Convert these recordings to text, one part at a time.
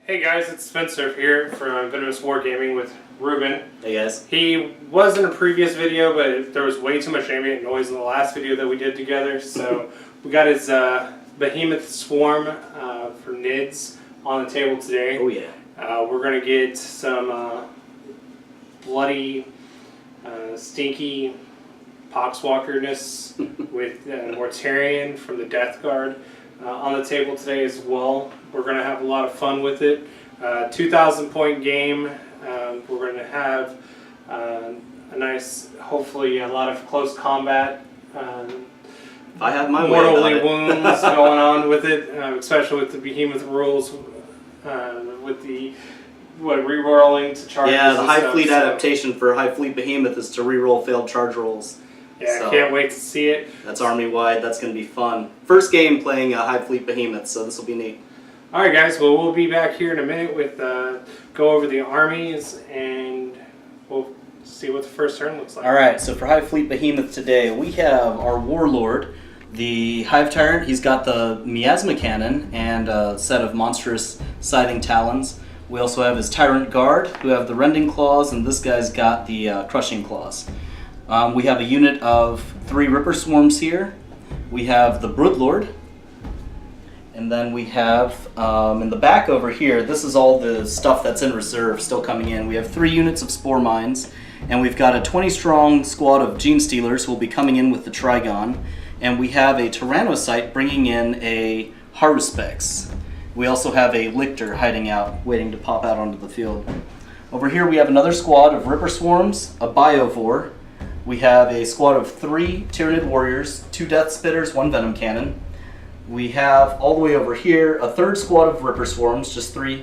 Hey guys, it's Spencer here from Venomous Wargaming with Reuben. Hey guys. He was in a previous video, but there was way too much ambient noise in the last video that we did together, so we got his Behemoth Swarm for Nids on the table today. Oh yeah. We're going to get some bloody, stinky poxwalkerness with Mortarion from the Death Guard on the table today as well. We're going to have a lot of fun with it. 2,000 point game. We're going to have a nice, hopefully a lot of close combat. If I have my way mortally wounds going on with it, especially with the Behemoth rules, with the re-rolling to charges. Yeah, the Hive stuff, Fleet adaptation for Hive Fleet Behemoth is to re-roll failed charge rolls. Yeah, so, I can't wait to see it. That's army-wide. That's going to be fun. First game playing Hive Fleet Behemoth, so this will be neat. Alright guys, well we'll be back here in a minute with go over the armies and we'll see what the first turn looks like. Alright, so for Hive Fleet Behemoth today, we have our Warlord, the Hive Tyrant. He's got the Miasma Cannon and a set of monstrous scything talons. We also have his Tyrant Guard, who have the Rending Claws, and this guy's got the Crushing Claws. We have a unit of 3 Ripper Swarms here. We have the Broodlord. And then we have, in the back over here, this is all the stuff that's in reserve still coming in. We have 3 units of Spore Mines, and we've got a 20-strong squad of Gene Stealers who will be coming in with the Trigon. And we have a Tyrannocyte bringing in a Haruspex. We also have a Lictor hiding out, waiting to pop out onto the field. Over here we have another squad of Ripper Swarms, a Biovore. We have a squad of 3 Tyranid Warriors, 2 Death Spitters, 1 Venom Cannon. We have, all the way over here, a 3rd squad of Ripper Swarms, just 3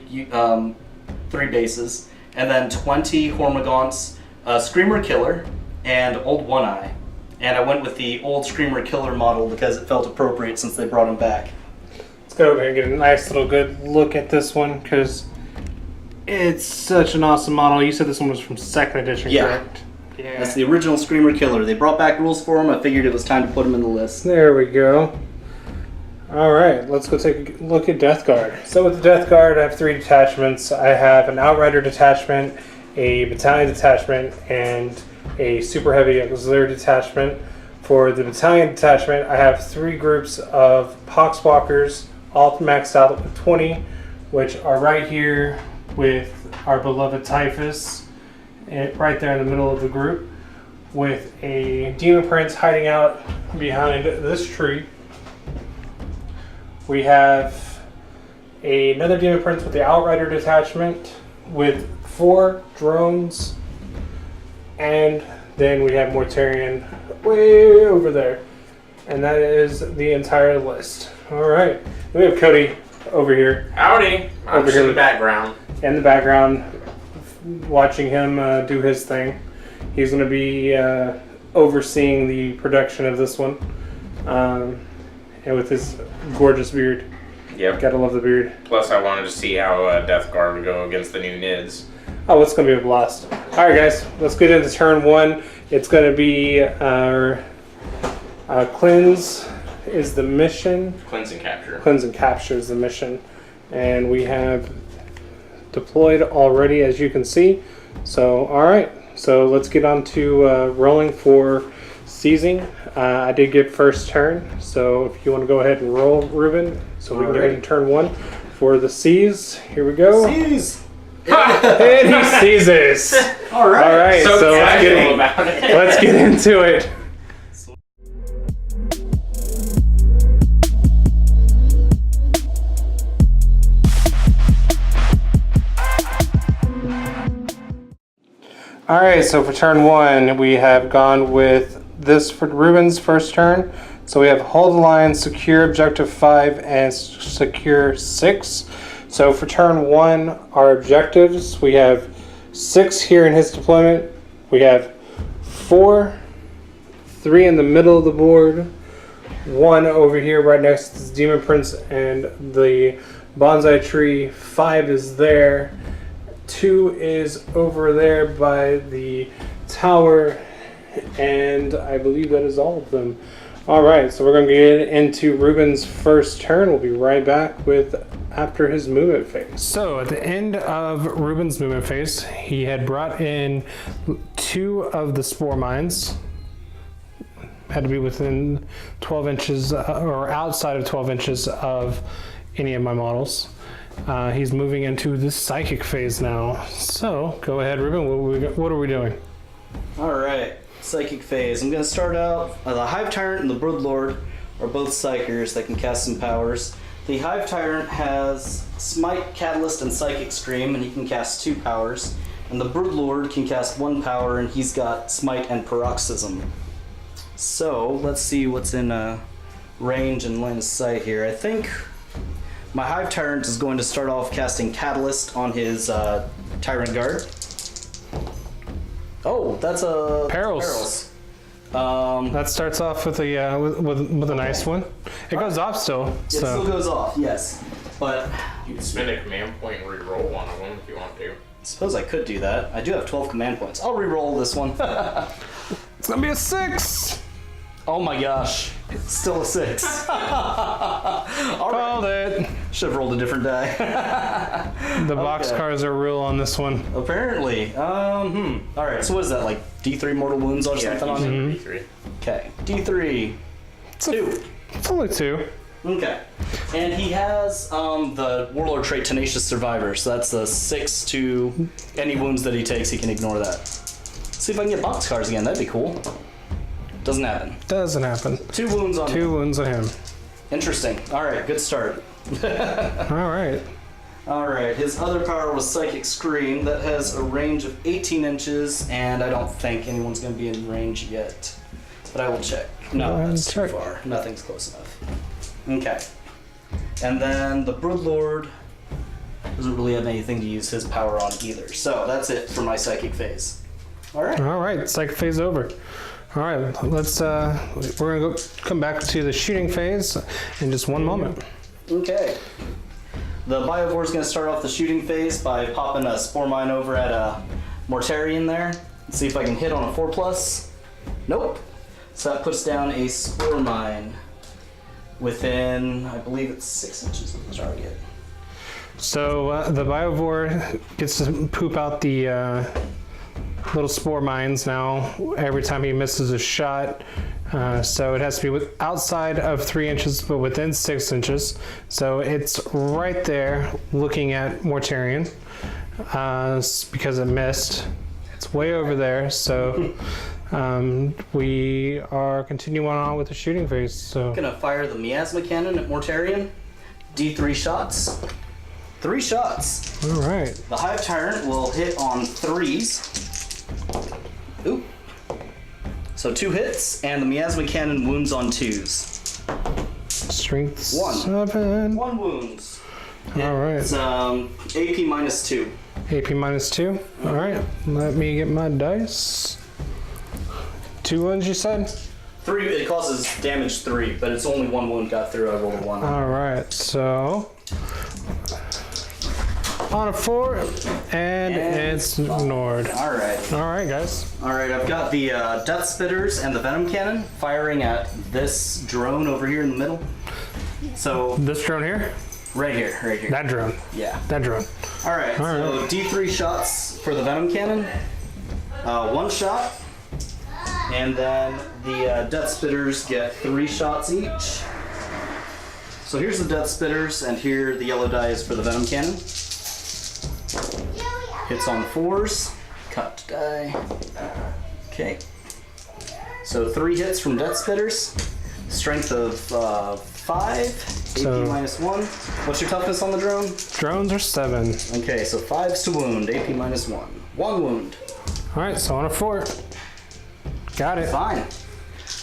bases, and then 20 Hormagaunts, a Screamer Killer, and Old One-Eye. And I went with the old Screamer Killer model because it felt appropriate since they brought him back. Let's go over here and get a nice little good look at this one because it's such an awesome model. You said this one was from 2nd edition, correct? Yeah. That's the original Screamer Killer. They brought back rules for him. I figured it was time to put him in the list. There we go. Alright, let's go take a look at Death Guard. So with the Death Guard, I have 3 detachments. I have an Outrider detachment, a Battalion detachment, and a Super Heavy Auxiliary detachment. For the Battalion detachment, I have 3 groups of Poxwalkers, all maxed out with 20, which are right here with our beloved Typhus, right there in the middle of the group, with a Demon Prince hiding out behind this tree. We have another Demon Prince with the Outrider detachment with 4 drones, and then we have Mortarion way over there, and that is the entire list. Alright, we have Cody over here. Howdy! I'm Over just here in the with- background. In the background, watching him do his thing. He's going to be overseeing the production of this one, and with his gorgeous beard. Yep. Gotta love the beard. Plus, I wanted to see how Death Guard would go against the new Nids. Oh, it's going to be a blast. Alright guys, let's get into turn 1. It's going to be our Cleanse is the mission. Cleanse and capture. Cleanse and Capture is the mission. And we have deployed already, as you can see. So, alright. So let's get on to rolling for seizing. I did get first turn, so if you want to go ahead and roll, Reuben, so we can get into turn 1 for the seize. Here we go. Seize! And he seizes. Alright. Alright, so let's get into it. All right, so for turn 1, we have gone with this for Reuben's first turn. So we have hold the line, secure objective 5, and secure 6. So for turn 1, our objectives, we have 6 here in his deployment. We have 4, 3 in the middle of the board, 1 over here right next to the Demon Prince and the bonsai tree, 5 is there, 2 is over there by the tower, and I believe that is all of them. Alright, so we're going to get into Reuben's first turn. We'll be right back with after his movement phase. So at the end of Reuben's movement phase, he had brought in 2 of the spore mines. Had to be within 12 inches or outside of 12 inches of any of my models. He's moving into the psychic phase now. So go ahead, Reuben. What are we doing? All right, psychic phase. I'm going to start out. The Hive Tyrant and the Broodlord are both psychers that can cast some powers. The Hive Tyrant has Smite, Catalyst, and Psychic Scream, and he can cast 2 powers. And the Broodlord can cast 1 power, and he's got Smite and Paroxysm. So let's see what's in range and line of sight here. I think my Hive Tyrant is going to start off casting Catalyst on his Tyrant Guard. Oh, that's a Perils. Perils. That starts off with a with a nice one. It goes off still. It still goes off, yes. But You can spend a command point and re-roll one of them if you want to. I suppose I could do that. I do have 12 command points. I'll re-roll this one. It's gonna be a 6. Oh my gosh. Still a 6. Called it. Should have rolled a different die. The box cars are real on this one. Apparently. Alright, so what is that, like D3 mortal wounds or something on it? D3. Okay. D3. It's 2. It's only 2. Okay. And he has the Warlord trait Tenacious Survivor, so that's a 6 to any wounds that he takes, he can ignore that. See if I can get box cars again, that'd be cool. Doesn't happen. Doesn't happen. 2 wounds on 2 wounds on him. Interesting. Alright, good start. Alright. Alright, his other power was Psychic Scream. That has a range of 18 inches, and I don't think anyone's going to be in range yet. But I will check. No, that's too far. Nothing's close enough. Okay. And then the Broodlord doesn't really have anything to use his power on either. So that's it for my Psychic phase. Alright. Alright, psychic phase over. Alright, let's we're gonna come back to the shooting phase in just one moment. Okay. The Biovore is going to start off the shooting phase by popping a Spore Mine over at Mortarion there. Let's see if I can hit on a 4+. Nope. So that puts down a Spore Mine within, I believe it's 6 inches of the target. So the Biovore gets to poop out the little spore mines now every time he misses a shot. So it has to be outside of 3 inches, but within 6 inches. So it's right there looking at Mortarion because it missed. It's way over there. So we are continuing on with the shooting phase. So I'm gonna fire the Miasma Cannon at Mortarion. D3 shots. 3 shots. all right. The Hive Tyrant will hit on 3s. Ooh. So 2 hits, and the Miasma Cannon wounds on 2s. Strength 1. 7. 1 wounds. All right. It's AP -2. AP -2. All right. Let me get my dice. 2 wounds, you said? 3. It causes damage 3, but it's only 1 wound got through. I rolled a 1. All right. So on a 4, and it's ignored. All right. All right, guys. All right. I've got the Death Spitters and the Venom Cannon firing at this drone over here in the middle. So This drone here? right here. That drone. Yeah. That drone. All right. So D3 shots for the Venom Cannon. 1 shot. And then the Death Spitters get 3 shots each. So here's the Death Spitters, and here the yellow die is for the Venom Cannon. Hits on 4s. Cut die. Okay. So 3 hits from Death Spitters. Strength of 5. So- AP -1. What's your toughness on the drone? Drones are 7. Okay, so 5s to wound. AP -1. 1 wound. All right, so on a 4. Got it. Fine.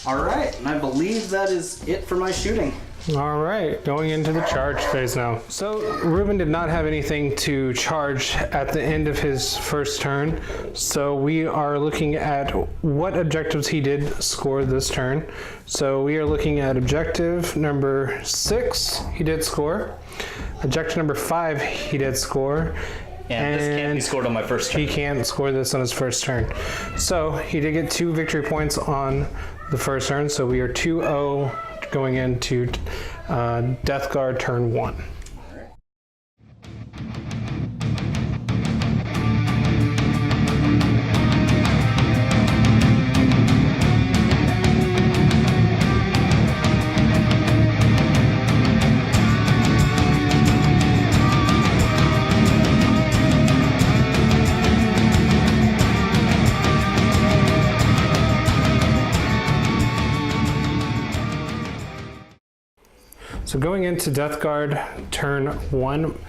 All right, and I believe that is it for my shooting. All right, going into the charge phase now. So Reuben did not have anything to charge at the end of his first turn. So we are looking at what objectives he did score this turn. So we are looking at objective number 6, he did score. Objective number 5, he did score. And this can't be scored on my first turn. He can't score this on his first turn. So he did get 2 victory points on the first turn. So we are 2-0 going into Death Guard turn 1. So going into Death Guard turn 1,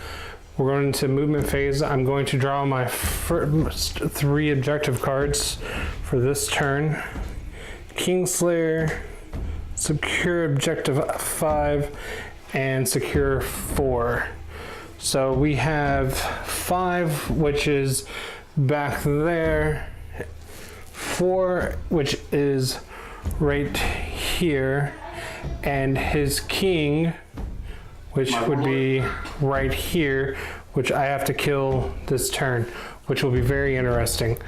we're going into movement phase. I'm going to draw my first 3 objective cards for this turn. Kingslayer, secure objective 5, and secure 4. So we have 5, which is back there, 4, which is right here, and his king, which would be right here, which I have to kill this turn, which will be very interesting.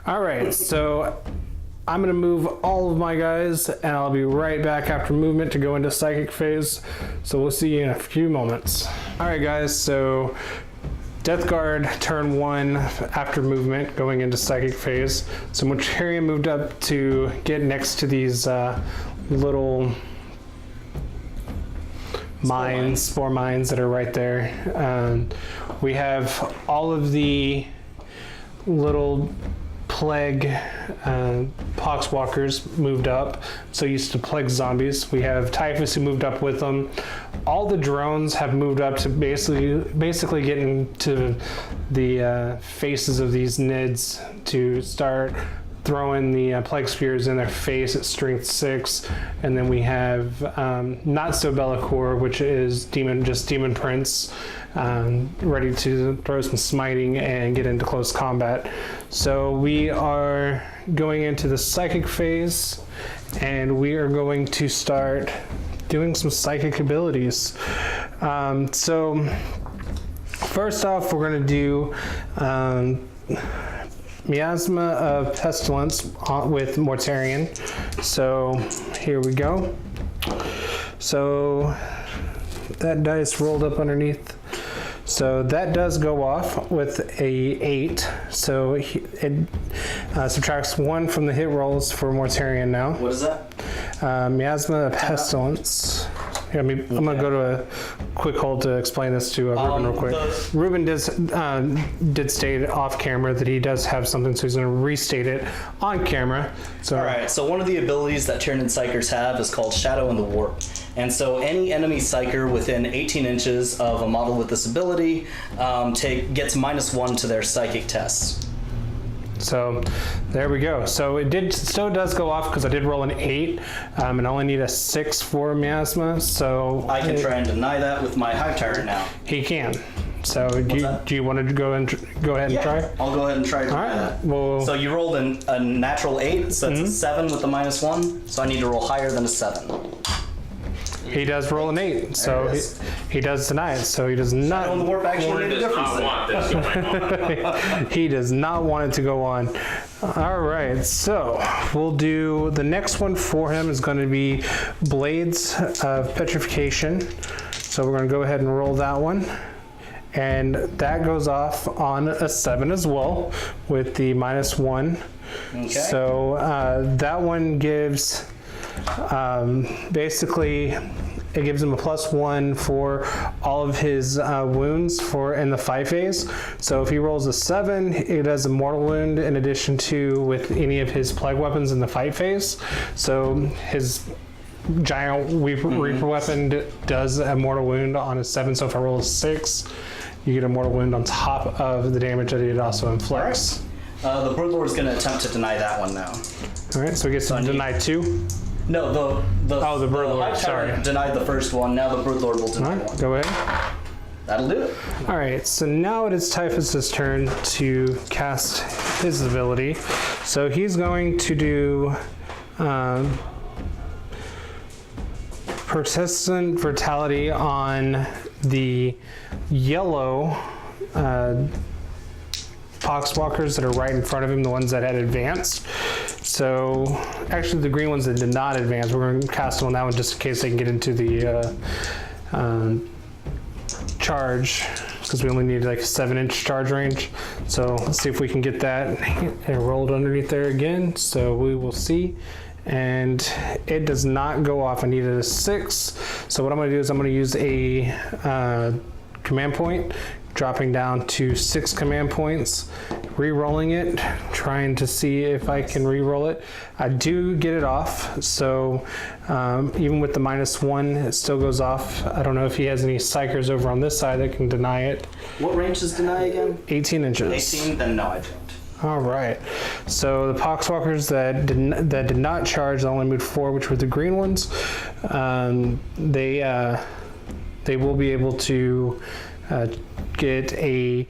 All right, so I'm gonna move all of my guys, and I'll be right back after movement to go into psychic phase. So we'll see you in a few moments. All right, guys, so Death Guard turn 1 after movement going into psychic phase. So Mortarion moved up to get next to these little spore mines that are right there. We have all of the little plague poxwalkers moved up, so used to plague zombies. We have typhus who moved up with them. All the drones have moved up to basically get into the faces of these nids to start throwing the plague spears in their face at strength 6, and then we have not so Bellacore, which is demon prince, ready to throw some smiting and get into close combat. So we are going into the psychic phase, and we are going to start doing some psychic abilities. So first off, we're going to do Miasma of Pestilence with Mortarion. So here we go. So that dice rolled up underneath. So that does go off with a 8. So it subtracts 1 from the hit rolls for Mortarion now. What is that? Miasma of Pestilence. Yeah, I'm going to go to a quick hold to explain this to Reuben real quick. Reuben did state off camera that he does have something, so he's going to restate it on camera. So, all right, so one of the abilities that Tyranid Psychers have is called Shadow in the Warp. And so any enemy Psyker within 18 inches of a model with this ability gets -1 to their psychic tests. So there we go. So it still does go off because I did roll an 8 and I only need a 6 for Miasma. So I can try and deny that with my Hive Tyrant now. He can. So do you want to go ahead and try? I'll go ahead and try to deny that. Well, so you rolled a natural 8, so that's a 7 with a -1. So I need to roll higher than a 7. He does roll an 8, so he does deny it. So he does not. Shadow in the Warp actually made a difference. He does not want it to go on. All right, so we'll do the next one for him is going to be Blades of Petrification. So we're going to go ahead and roll that one. And that goes off on a 7 as well with the -1. Okay. So that one gives basically it gives him a +1 for all of his wounds in the 5 phase. So if he rolls a 7, it does a mortal wound in addition to with any of his plague weapons in the fight phase. So his giant Reaper weapon does a mortal wound on a 7. So if I roll a 6, you get a mortal wound on top of the damage that it also inflicts. The Broodlord's going to attempt to deny that one now. All right, so he gets to deny 2. No, the Broodlord, Hive Tyrant denied the first one. Now the Broodlord will deny one. Go ahead. That'll do it. All right, so now it is Typhus's turn to cast his ability. So he's going to do Persistent Vitality on the yellow Poxwalkers that are right in front of him, the ones that had advanced. So actually the green ones that did not advance, we're going to cast them on that one just in case they can get into the charge, because we only need like a 7-inch charge range. So let's see if we can get that and roll it underneath there again. So we will see. And it does not go off. I needed a 6. So what I'm going to do is I'm going to use a command point, dropping down to 6 command points, re-rolling it, trying to see if I can re-roll it. I do get it off, so even with the -1, it still goes off. I don't know if he has any psychers over on this side that can deny it. What range does deny again? 18 inches. 18? Then no, I don't. All right. So the Poxwalkers that did not charge, I only moved 4, which were the green ones. They will be able to get a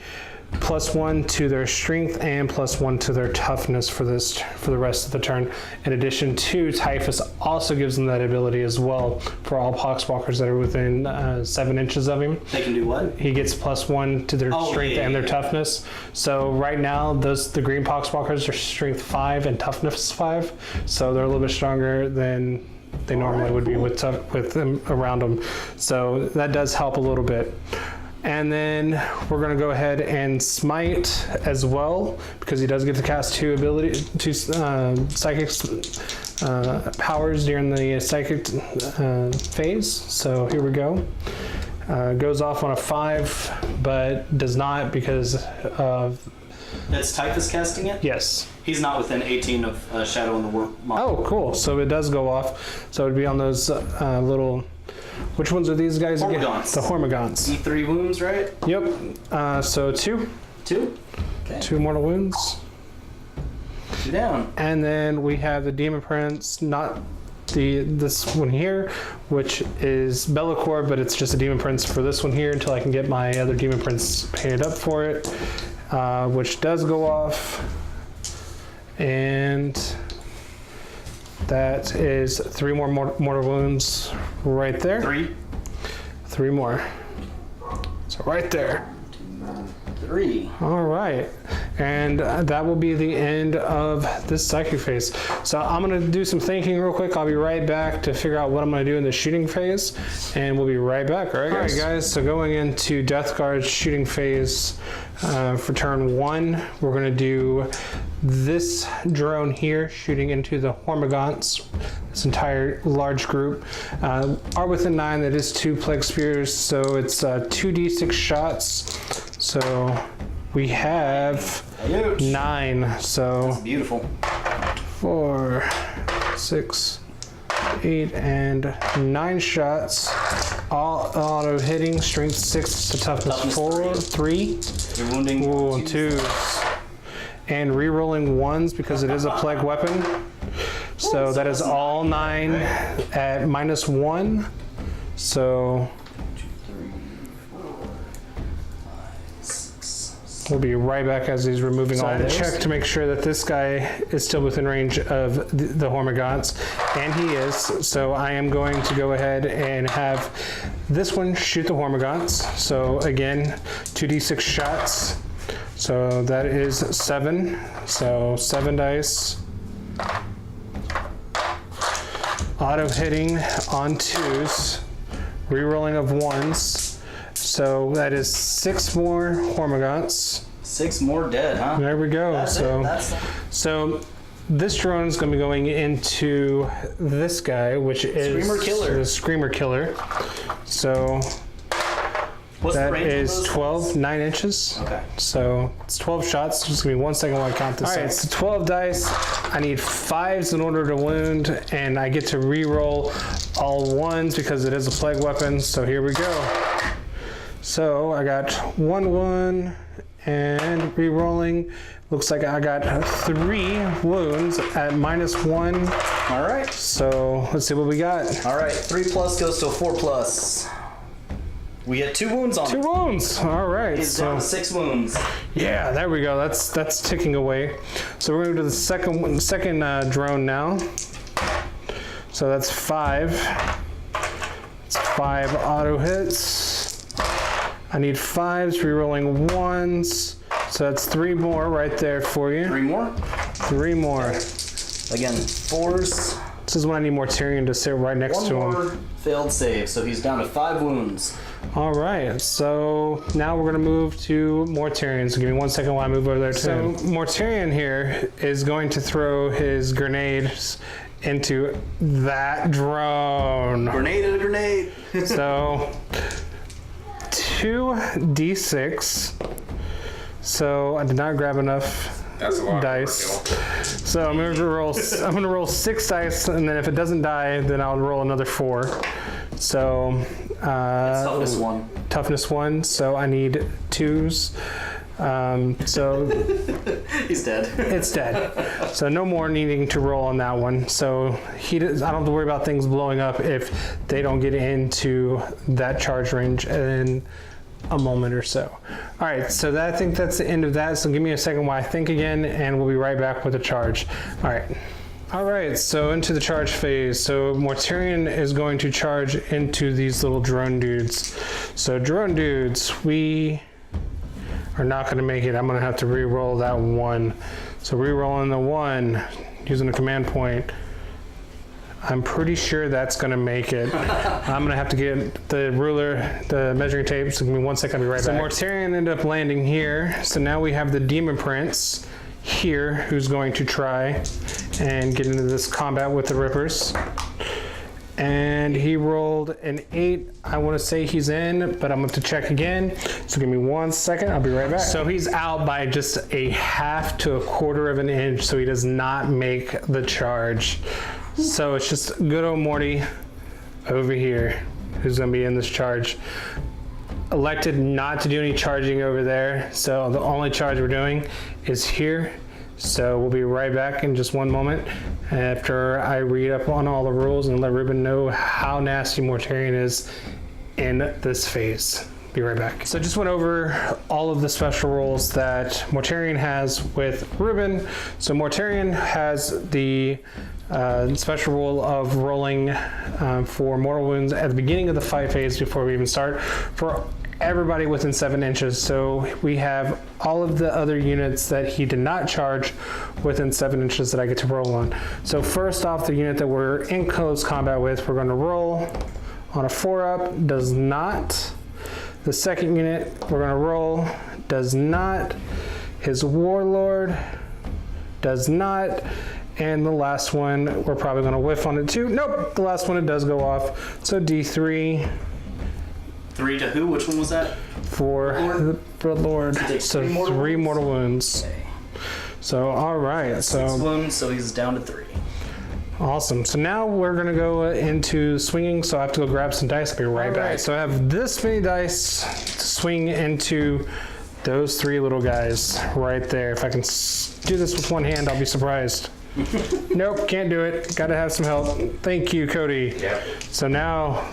+1 to their strength and +1 to their toughness for the rest of the turn. In addition to, Typhus also gives them that ability as well for all Poxwalkers that are within 7 inches of him. They can do what? He gets +1 to their strength and their toughness. So right now, the green Poxwalkers are strength 5 and toughness 5. So they're a little bit stronger than they normally would be with them around them. So that does help a little bit. And then we're going to go ahead and smite as well, because he does get to cast 2 psychic powers during the psychic phase. So here we go. Goes off on a 5, but does not because of... That's Typhus casting it? Yes. He's not within 18 of Shadow in the Warp model. Oh, cool. So it does go off. So it'd be on those little... Which ones are these guys again? Hormigons. The Hormigons. E3 wounds, right? Yep. So 2. 2? Okay. 2 mortal wounds. 2 down. And then we have the Demon Prince, not this one here, which is Bellacore, but it's just a Demon Prince for this one here until I can get my other Demon Prince painted up for it, which does go off. And that is 3 more mortal wounds right there. 3 more. So right there. 3. All right. And that will be the end of this psychic phase. So I'm going to do some thinking real quick. I'll be right back to figure out what I'm going to do in the shooting phase. And we'll be right back. All right, guys. So going into Death Guard's shooting phase for turn 1, we're going to do this drone here shooting into the Hormigons. This entire large group are within 9. That is 2 plague spears, so it's 2d6 shots. So we have 9. So that's beautiful. 4, 6, 8, and 9 shots. All auto hitting. Strength 6 to toughness 4, 3. You're wounding. Ooh, 2s. And re-rolling 1s because it is a plague weapon. So that is all 9 at -1. So we'll be right back as he's removing all this. Check to make sure that this guy is still within range of the Hormigons, and he is. So I am going to go ahead and have this one shoot the Hormigons. So again, 2d6 shots. So that is 7. So 7 dice. Auto hitting on 2s. Rerolling of 1s. So that is 6 more Hormigons. 6 more dead, huh? There we go. That's so this drone is going to be going into this guy, which is Screamer Killer. The Screamer Killer. So what's that the range is of those 12, 9 inches. Okay. So it's 12 shots. Just give me 1 second while I count this. All right, so 12 dice. I need 5s in order to wound, and I get to re-roll all 1s because it is a plague weapon. So here we go. So I got 1 1 And re-rolling. Looks like I got 3 wounds at -1. All right. So let's see what we got. All right. 3 plus goes to a 4 plus. We get 2 wounds on 2 him. wounds. All right. He's down to 6 wounds. Yeah, there we go. That's ticking away. So we're going to do the second drone now. So that's 5. It's 5 auto hits. I need 5s, re-rolling 1s. So that's 3 more right there for you. 3 more. 3 more. Again, 4s. This is when I need Mortarion to sit right next to him. 1 more failed save, so he's down to 5 wounds. All right, so now we're gonna move to Mortarion. So give me 1 second while I move over there to him. So Mortarion here is going to throw his grenades into that drone. Grenade at a grenade. So 2d6. So I did not grab enough That's a lot dice. of overkill. So I'm gonna roll 6 dice, and then if it doesn't die, then I'll roll another 4. So Toughness 1. toughness 1. So I need 2s. So He's dead. it's dead. So no more needing to roll on that one. So I don't have to worry about things blowing up if they don't get into that charge range in a moment or so. All right, so I think that's the end of that. So give me a second while I think again, and we'll be right back with the charge. All right. All right, so into the charge phase. So Mortarion is going to charge into these little drone dudes. So drone dudes, we are not going to make it. I'm going to have to re-roll that 1. So re-rolling the 1 using the command point. I'm pretty sure that's going to make it. I'm going to have to get the ruler, the measuring tape. So give me 1 second, I'll be right back. So Mortarion ended up landing here. So now we have the Demon Prince here who's going to try and get into this combat with the Rippers. And he rolled an 8. I want to say he's in, but I'm going to have to check again. So give me 1 second. I'll be right back. So he's out by just a half to a quarter of an inch, so he does not make the charge. So it's just good old Morty over here who's going to be in this charge. Elected not to do any charging over there, so the only charge we're doing is here. So we'll be right back in just 1 moment after I read up on all the rules and let Reuben know how nasty Mortarion is in this phase. Be right back. So I just went over all of the special rules that Mortarion has with Reuben. So Mortarion has the special rule of rolling for mortal wounds at the beginning of the fight phase before we even start for everybody within 7 inches. So we have all of the other units that he did not charge within 7 inches that I get to roll on. So first off, the unit that we're in close combat with, we're going to roll on a 4-up, does not. The second unit we're going to roll does not. His Warlord does not. And the last one, we're probably going to whiff on it too. Nope, the last one it does go off. So D3. 3 to who? Which one was that? For the Lord. So 3 mortal wounds. Okay. So all right. 6 wounds, so he's down to 3. Awesome. So now we're going to go into swinging. So I have to go grab some dice. I'll be right back. So I have this many dice to swing into those 3 little guys right there. If I can do this with one hand, I'll be surprised. Nope, can't do it. Got to have some help. Thank you, Cody. Yep. So now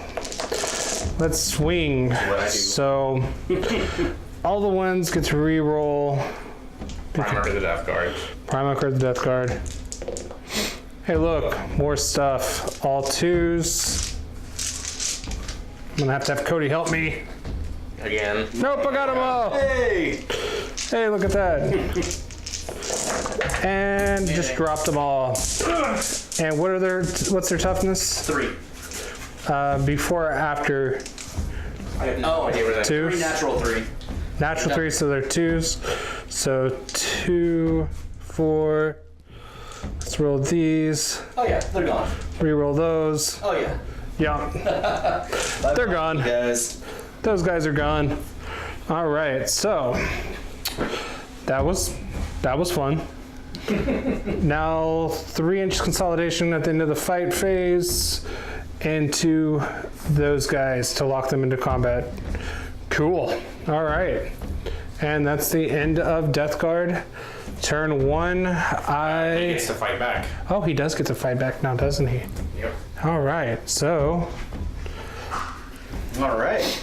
let's swing. So all the ones get to re-roll. Primer to the Death Guard. Primer to the Death Guard. Hey, look, more stuff. All 2s. I'm gonna have to have Cody help me. Again. Nope, I got them all. Hey! Hey, look at that. And just dropped them all. And what's their toughness? 3. Before or after? I have no idea where that 2? 3 natural 3. Natural 3, so they're 2s. So 2, 4. Let's roll these. Oh yeah, they're gone. Re-roll those. Oh yeah. Yeah. They're gone. Guys. Those guys are gone. All right, so that was fun. Now 3-inch consolidation at the end of the fight phase into those guys to lock them into combat. Cool. All right. And that's the end of Death Guard. Turn 1, He gets to fight back. Oh, he does get to fight back now, doesn't he? Yep. All right, so All right.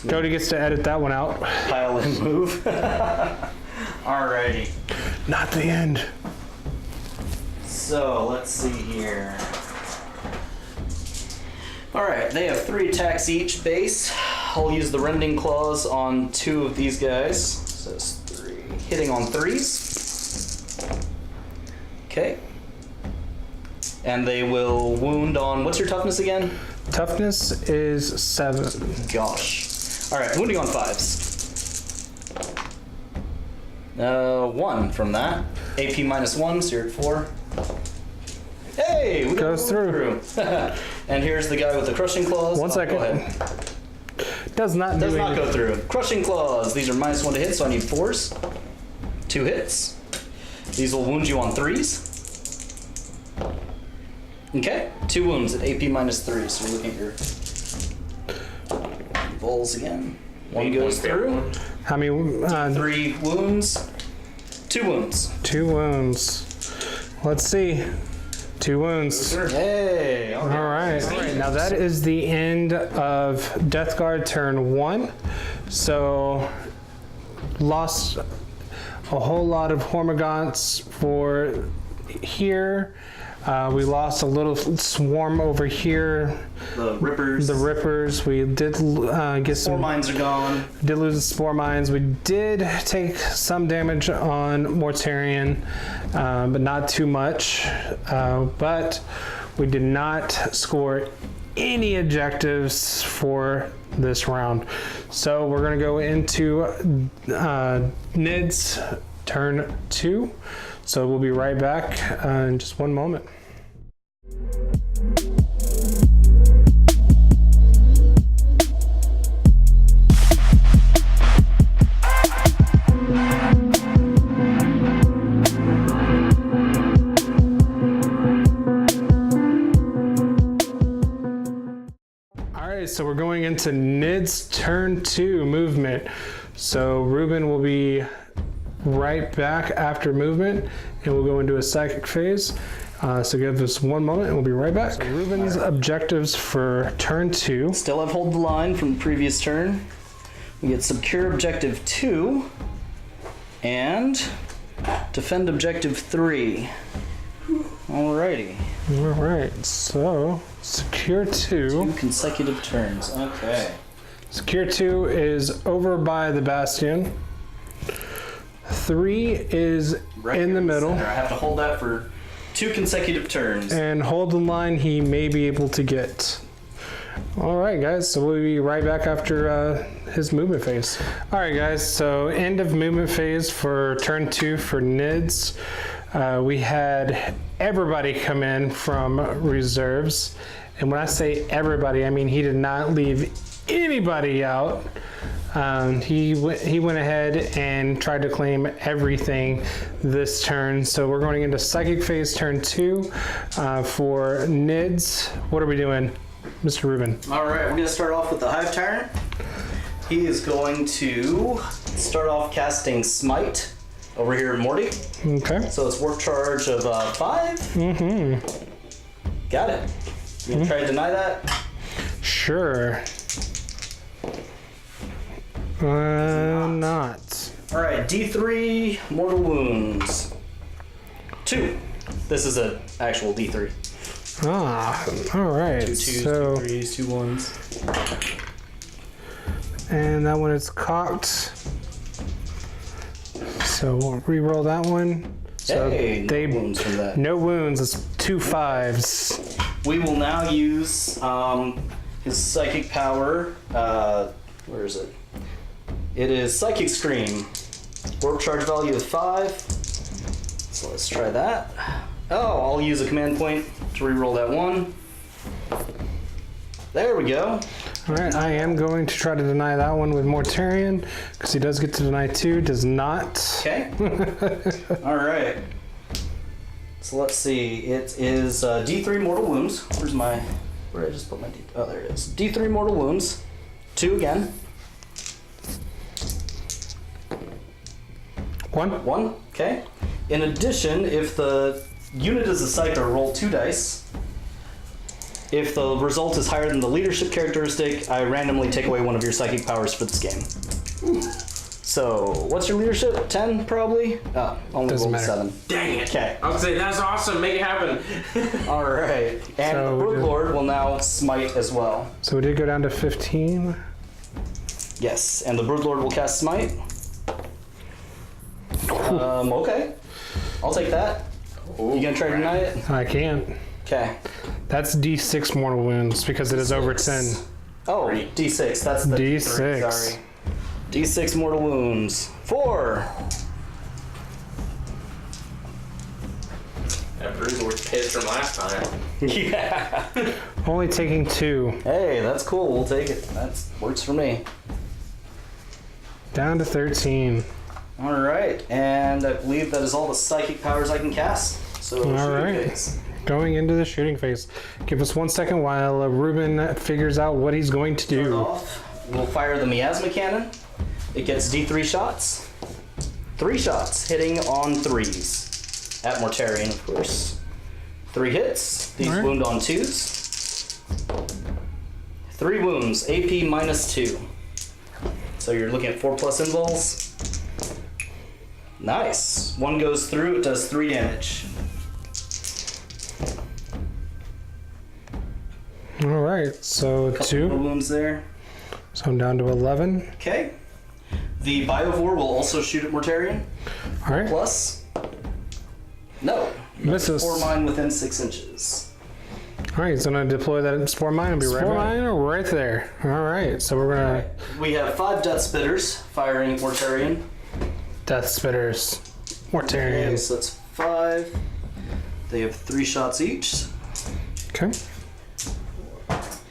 Cody gets to edit that one out. Pile and move. Alrighty. Not the end. So let's see here. Alright, they have 3 attacks each base. I'll use the Rending Claws on 2 of these guys. So it's 3. Hitting on 3s. Okay. And they will wound on, what's your toughness again? Toughness is 7. Gosh. Alright, wounding on 5s. 1 from that. AP -1, so you're at 4. Hey! We Goes through. And here's the guy with the Crushing Claws. 1 second. Go ahead. Does not Does do not anything. go through. Crushing Claws. These are -1 to hit, so I need 4s. 2 hits. These will wound you on 3s. Okay, 2 wounds at AP -3, so we're looking at your rolls again. 1 goes through. How many? 3 wounds. 2 wounds. 2 wounds. Let's see. 2 wounds. Hey! All right. Now that is the end of Death Guard turn 1. So lost a whole lot of Hormagaunts for here. We lost a little swarm over here. The Rippers. The Rippers. We did get some. Spore mines are gone. Did lose the spore mines. We did take some damage on Mortarion, but not too much. But we did not score any objectives for this round. So we're going to go into Nid's turn 2. So we'll be right back in just one moment. So we're going into Nid's turn 2 movement. So Reuben will be right back after movement and we'll go into a psychic phase. So give us one moment and we'll be right back. So Reuben's objectives for turn 2. Still have hold the line from the previous turn. We get secure objective 2 and defend objective 3. Alrighty. Alright, so secure 2. 2 consecutive turns. Okay. Secure 2 is over by the bastion. 3 is Right in the middle. center. I have to hold that for 2 consecutive turns. And hold the line he may be able to get. Alright guys, so we'll be right back after his movement phase. Alright guys, so end of movement phase for turn 2 for Nids. We had everybody come in from reserves. And when I say everybody, I mean he did not leave anybody out. He went ahead and tried to claim everything this turn. So we're going into Psychic Phase turn 2 for Nids. What are we doing, Mr. Reuben? All right, we're going to start off with the Hive Tyrant. He is going to start off casting Smite over here in Morty. Okay. So it's warp charge of 5. Mm-hmm. Got it. You gonna try to deny that? Sure. Not. All right, D3 mortal wounds. 2. This is an actual D3. Ah, all right. 2 twos, So, 2 threes, 2 1s. and that one is cocked. So we'll re-roll that one. So Hey, no wounds from that. No wounds. It's 2 5s. We will now use his psychic power. Where is it? It is Psychic Scream. Warp charge value of 5. So let's try that. Oh, I'll use a command point to reroll that 1. There we go. All right, I am going to try to deny that one with Mortarion because he does get to deny 2. Does not. Okay. All right. So let's see. It is D3 mortal wounds. Where did I just put my D? Oh, there it is. D3 mortal wounds. 2 again. 1. 1. Okay. In addition, if the unit is a psyker, roll 2 dice. If the result is higher than the leadership characteristic, I randomly take away one of your psychic powers for this game. So, what's your leadership? 10, probably? Oh, only Doesn't rolled matter. 7. Dang it. Okay. I would say that's awesome. Make it happen. Alright. And So the Brooklord will now smite as well. So we did go down to 15. Yes, and the Broodlord will cast Smite. Okay. I'll take that. You gonna try to deny it? I can't. Okay. That's D6 mortal wounds because it is over 10. Oh, D6. That's the D6. Sorry. D6 mortal wounds. 4. That bruiser was pissed from last time. Yeah. Only taking 2. Hey, that's cool. We'll take it. That works for me. Down to 13. All right, and I believe that is all the psychic powers I can cast. So All shooting right. phase. Going into the shooting phase. Give us 1 second while Reuben figures out what he's going to Start do. off, we'll fire the miasma cannon. It gets D3 shots. 3 shots, hitting on 3s. At Mortarion, of course. 3 hits. These All right. wound on 2s. 3 wounds, AP -2. So you're looking at 4+ invols. Nice. 1 goes through, it does 3 damage. All right, so Couple 2. more wounds there. So I'm down to 11. Okay. The Biovore will also shoot at Mortarion. All right, Plus. No. misses. 4 mine within 6 inches. All right, so I'm gonna deploy that Spore Mine and be right back. Spore Mine right there. All right, so we're gonna We have 5 Death Spitters firing at Mortarion. Death Spitters. Okay, Mortarian. so that's 5. They have 3 shots each. Okay.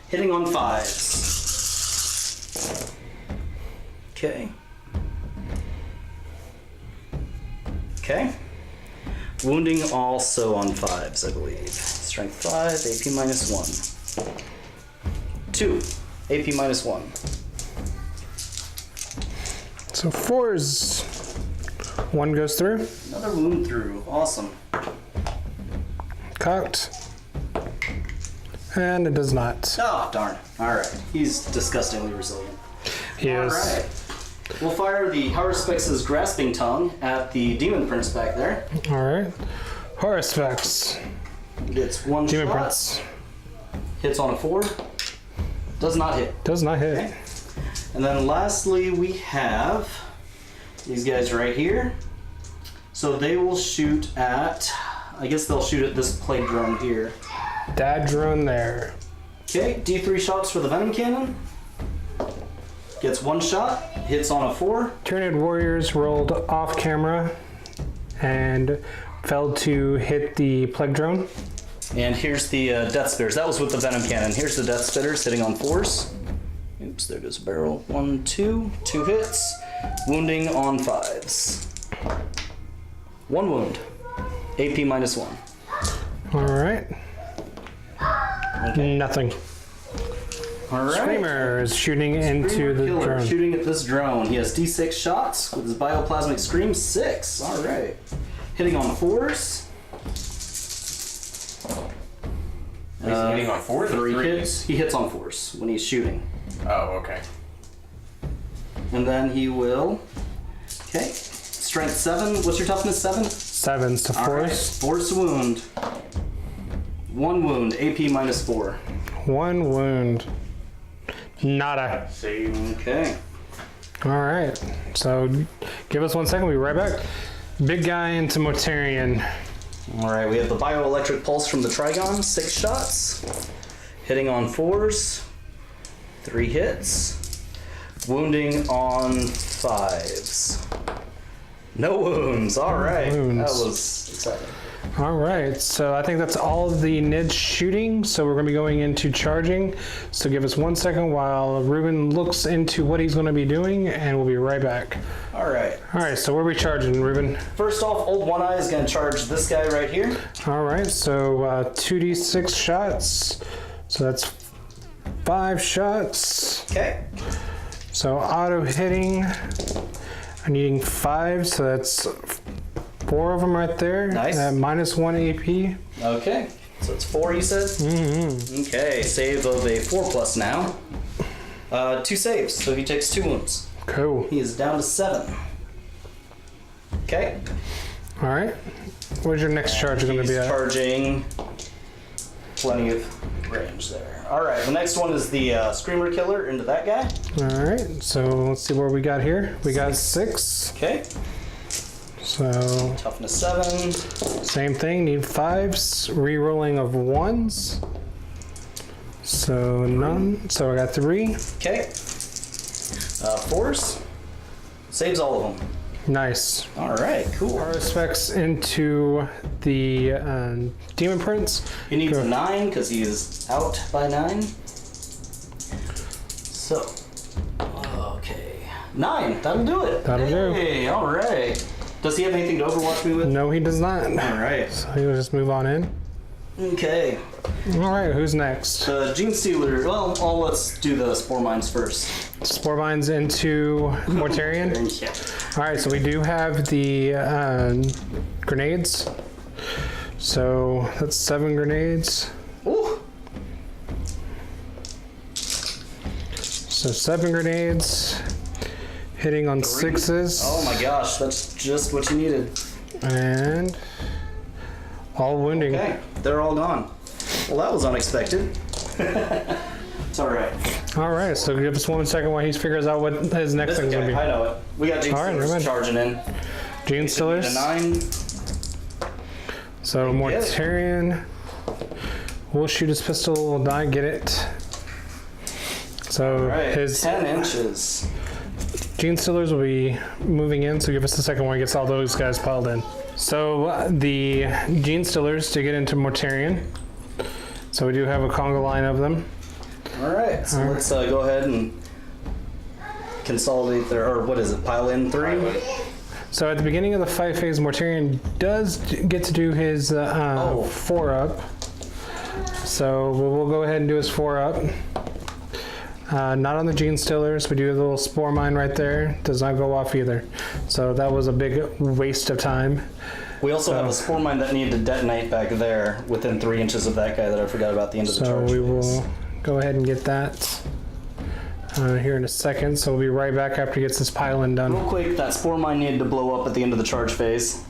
Hitting on 5s. Okay. Okay. Wounding also on 5s, I believe. Strength 5, AP -1. 2, AP -1. So 4s. 1 goes through. Another wound through. Awesome. Cocked. And it does not. Oh, darn. Alright. He's disgustingly resilient. He is. Alright. We'll fire the Haruspex' Grasping Tongue at the Demon Prince back there. All right. Horospex. Gets 1 Demon shot. Prince. Hits on a 4. Does not hit. Does not hit. Okay. And then lastly, we have these guys right here. So they will shoot at, I guess they'll shoot at this plague drone here. Dad drone there. Okay, D3 shots for the Venom Cannon. Gets 1 shot, hits on a 4. Tyranid warriors rolled off camera and failed to hit the plague drone. And here's the Death Spitters. That was with the Venom Cannon. Here's the Death Spitters hitting on 4s. Oops, there goes a barrel. 1, 2. 2 hits. Wounding on 5s. 1 wound. AP -1. All right. Okay. Nothing. All right. Screamer is shooting into the Killer drone. shooting at this drone. He has D6 shots with his bioplasmic scream. 6. All right. Hitting on 4s. He's hitting on 4s or 3 3s? hits. He hits on 4s when he's shooting. Oh, okay. And then he will. Okay. Strength 7. What's your toughness? 7? 7s to All right. 4s. Force wound. 1 wound. AP -4. 1 wound. Nada. Save. Okay. All right. So give us 1 second. We'll be right back. Big guy into Mortarion. All right. We have the bioelectric pulse from the Trigon. 6 shots. Hitting on 4s. 3 hits. Wounding on 5s. No wounds. All right. wounds. That was exciting. All right. So I think that's all of the Nid shooting. So we're going to be going into charging. So give us 1 second while Reuben looks into what he's going to be doing, and we'll be right back. All right. All right. So where are we charging, Reuben? First off, Old One Eye is going to charge this guy right here. All right. So 2d6 shots. So that's 5 shots. Okay. So auto hitting. I'm needing 5, so that's 4 of them right there. Nice. -1 AP. Okay, so it's 4 you said? Mm-hmm. Okay, save of a 4+ now. 2 saves, so he takes 2 wounds. Cool. He is down to 7. Okay. All right. Where's your next charge going to be at? Charging plenty of range there. All right, the next one is the Screamer Killer into that guy. All right, so let's see where we got here. We got 6. Okay. So Toughness 7. same thing, need 5s, re-rolling of 1s. So none, so I got 3. Okay. 4s. Saves all of them. Nice. All right, cool. Power specs into the Demon Prince. He needs a 9 because he is out by 9. So, okay. 9, that'll do it. That'll do. Hey, all right. Does he have anything to overwatch me with? No, he does not. All right. So he'll just move on in. Okay. All right, who's next? The Gene Stealer. Well, let's do the Spore Mines first. Spore Vines into Mortarion. Yeah. All right, so we do have the grenades. So that's 7 grenades. Ooh. So 7 grenades, hitting on 6s. Oh my gosh, that's just what you needed. And all wounding. Okay, they're all gone. Well, that was unexpected. It's all right. All right, so give us 1 second while he figures out what his next thing's Okay, gonna I know it. We got Gene All right, Stealers never mind. charging in. be. Gene Stealers. A 9. So Mortarion will shoot his pistol, will die, get it. So Right, his 10 inches. Gene Stealers will be moving in, so give us a second while he gets all those guys piled in. So the Gene Stealers to get into Mortarion. So we do have a conga line of them. All right, so let's go ahead and consolidate there, or what is it, pile in 3? So at the beginning of the fight phase, Mortarion does get to do his 4-up. So we'll go ahead and do his 4-up. Not on the Gene Stealers. We do a little Spore Mine right there. Does not go off either. So that was a big waste of time. We also have a Spore Mine that needed to detonate back there within 3 inches of that guy that I forgot about the end of the So charge we phase. will go ahead and get that here in a second. So we'll be right back after he gets this pile-in done. Real quick, that Spore Mine needed to blow up at the end of the charge phase.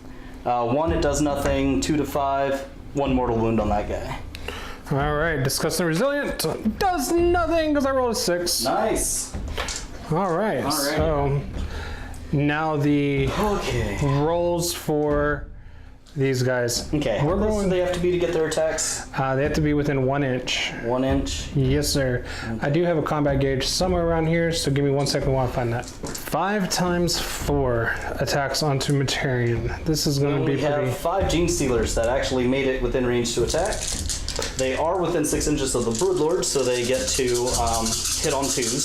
1, it does nothing. 2 to 5, 1 mortal wound on that guy. All right, Disgusting Resilient does nothing because I rolled a 6. Nice. All right, Alrighty. so now the Okay. rolls for these guys. Okay, how We're close going. do they have to be to get their attacks? They have to be within 1 inch. 1 inch. Yes, sir. I do have a combat gauge somewhere around here, so give me 1 second while I find that. 5 times 4 attacks onto Mortarion. This is going to be We have pretty. 5 Gene Stealers that actually made it within range to attack. They are within 6 inches of the Broodlord, so they get to hit on 2s.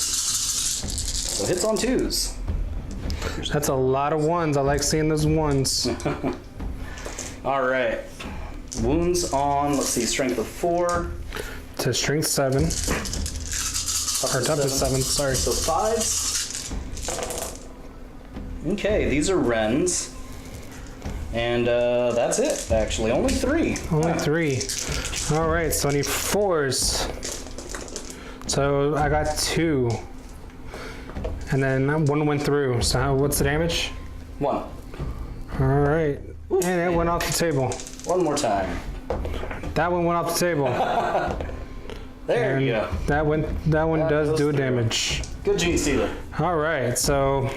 So hits on 2s. That's a lot of 1s. I like seeing those 1s. All right. Wounds on, let's see, strength of 4. To strength 7. Or toughness 7, sorry. So 5s. Okay, these are Wrens. And that's it, actually. Only 3. Only 3. All right, so I need 4s. So I got 2. And then 1 went through. So what's the damage? 1. All right. And it went off the table. 1 more time. That one went off the table. There And you go. that one does goes do a through. damage. Good Gene Stealer. All right, so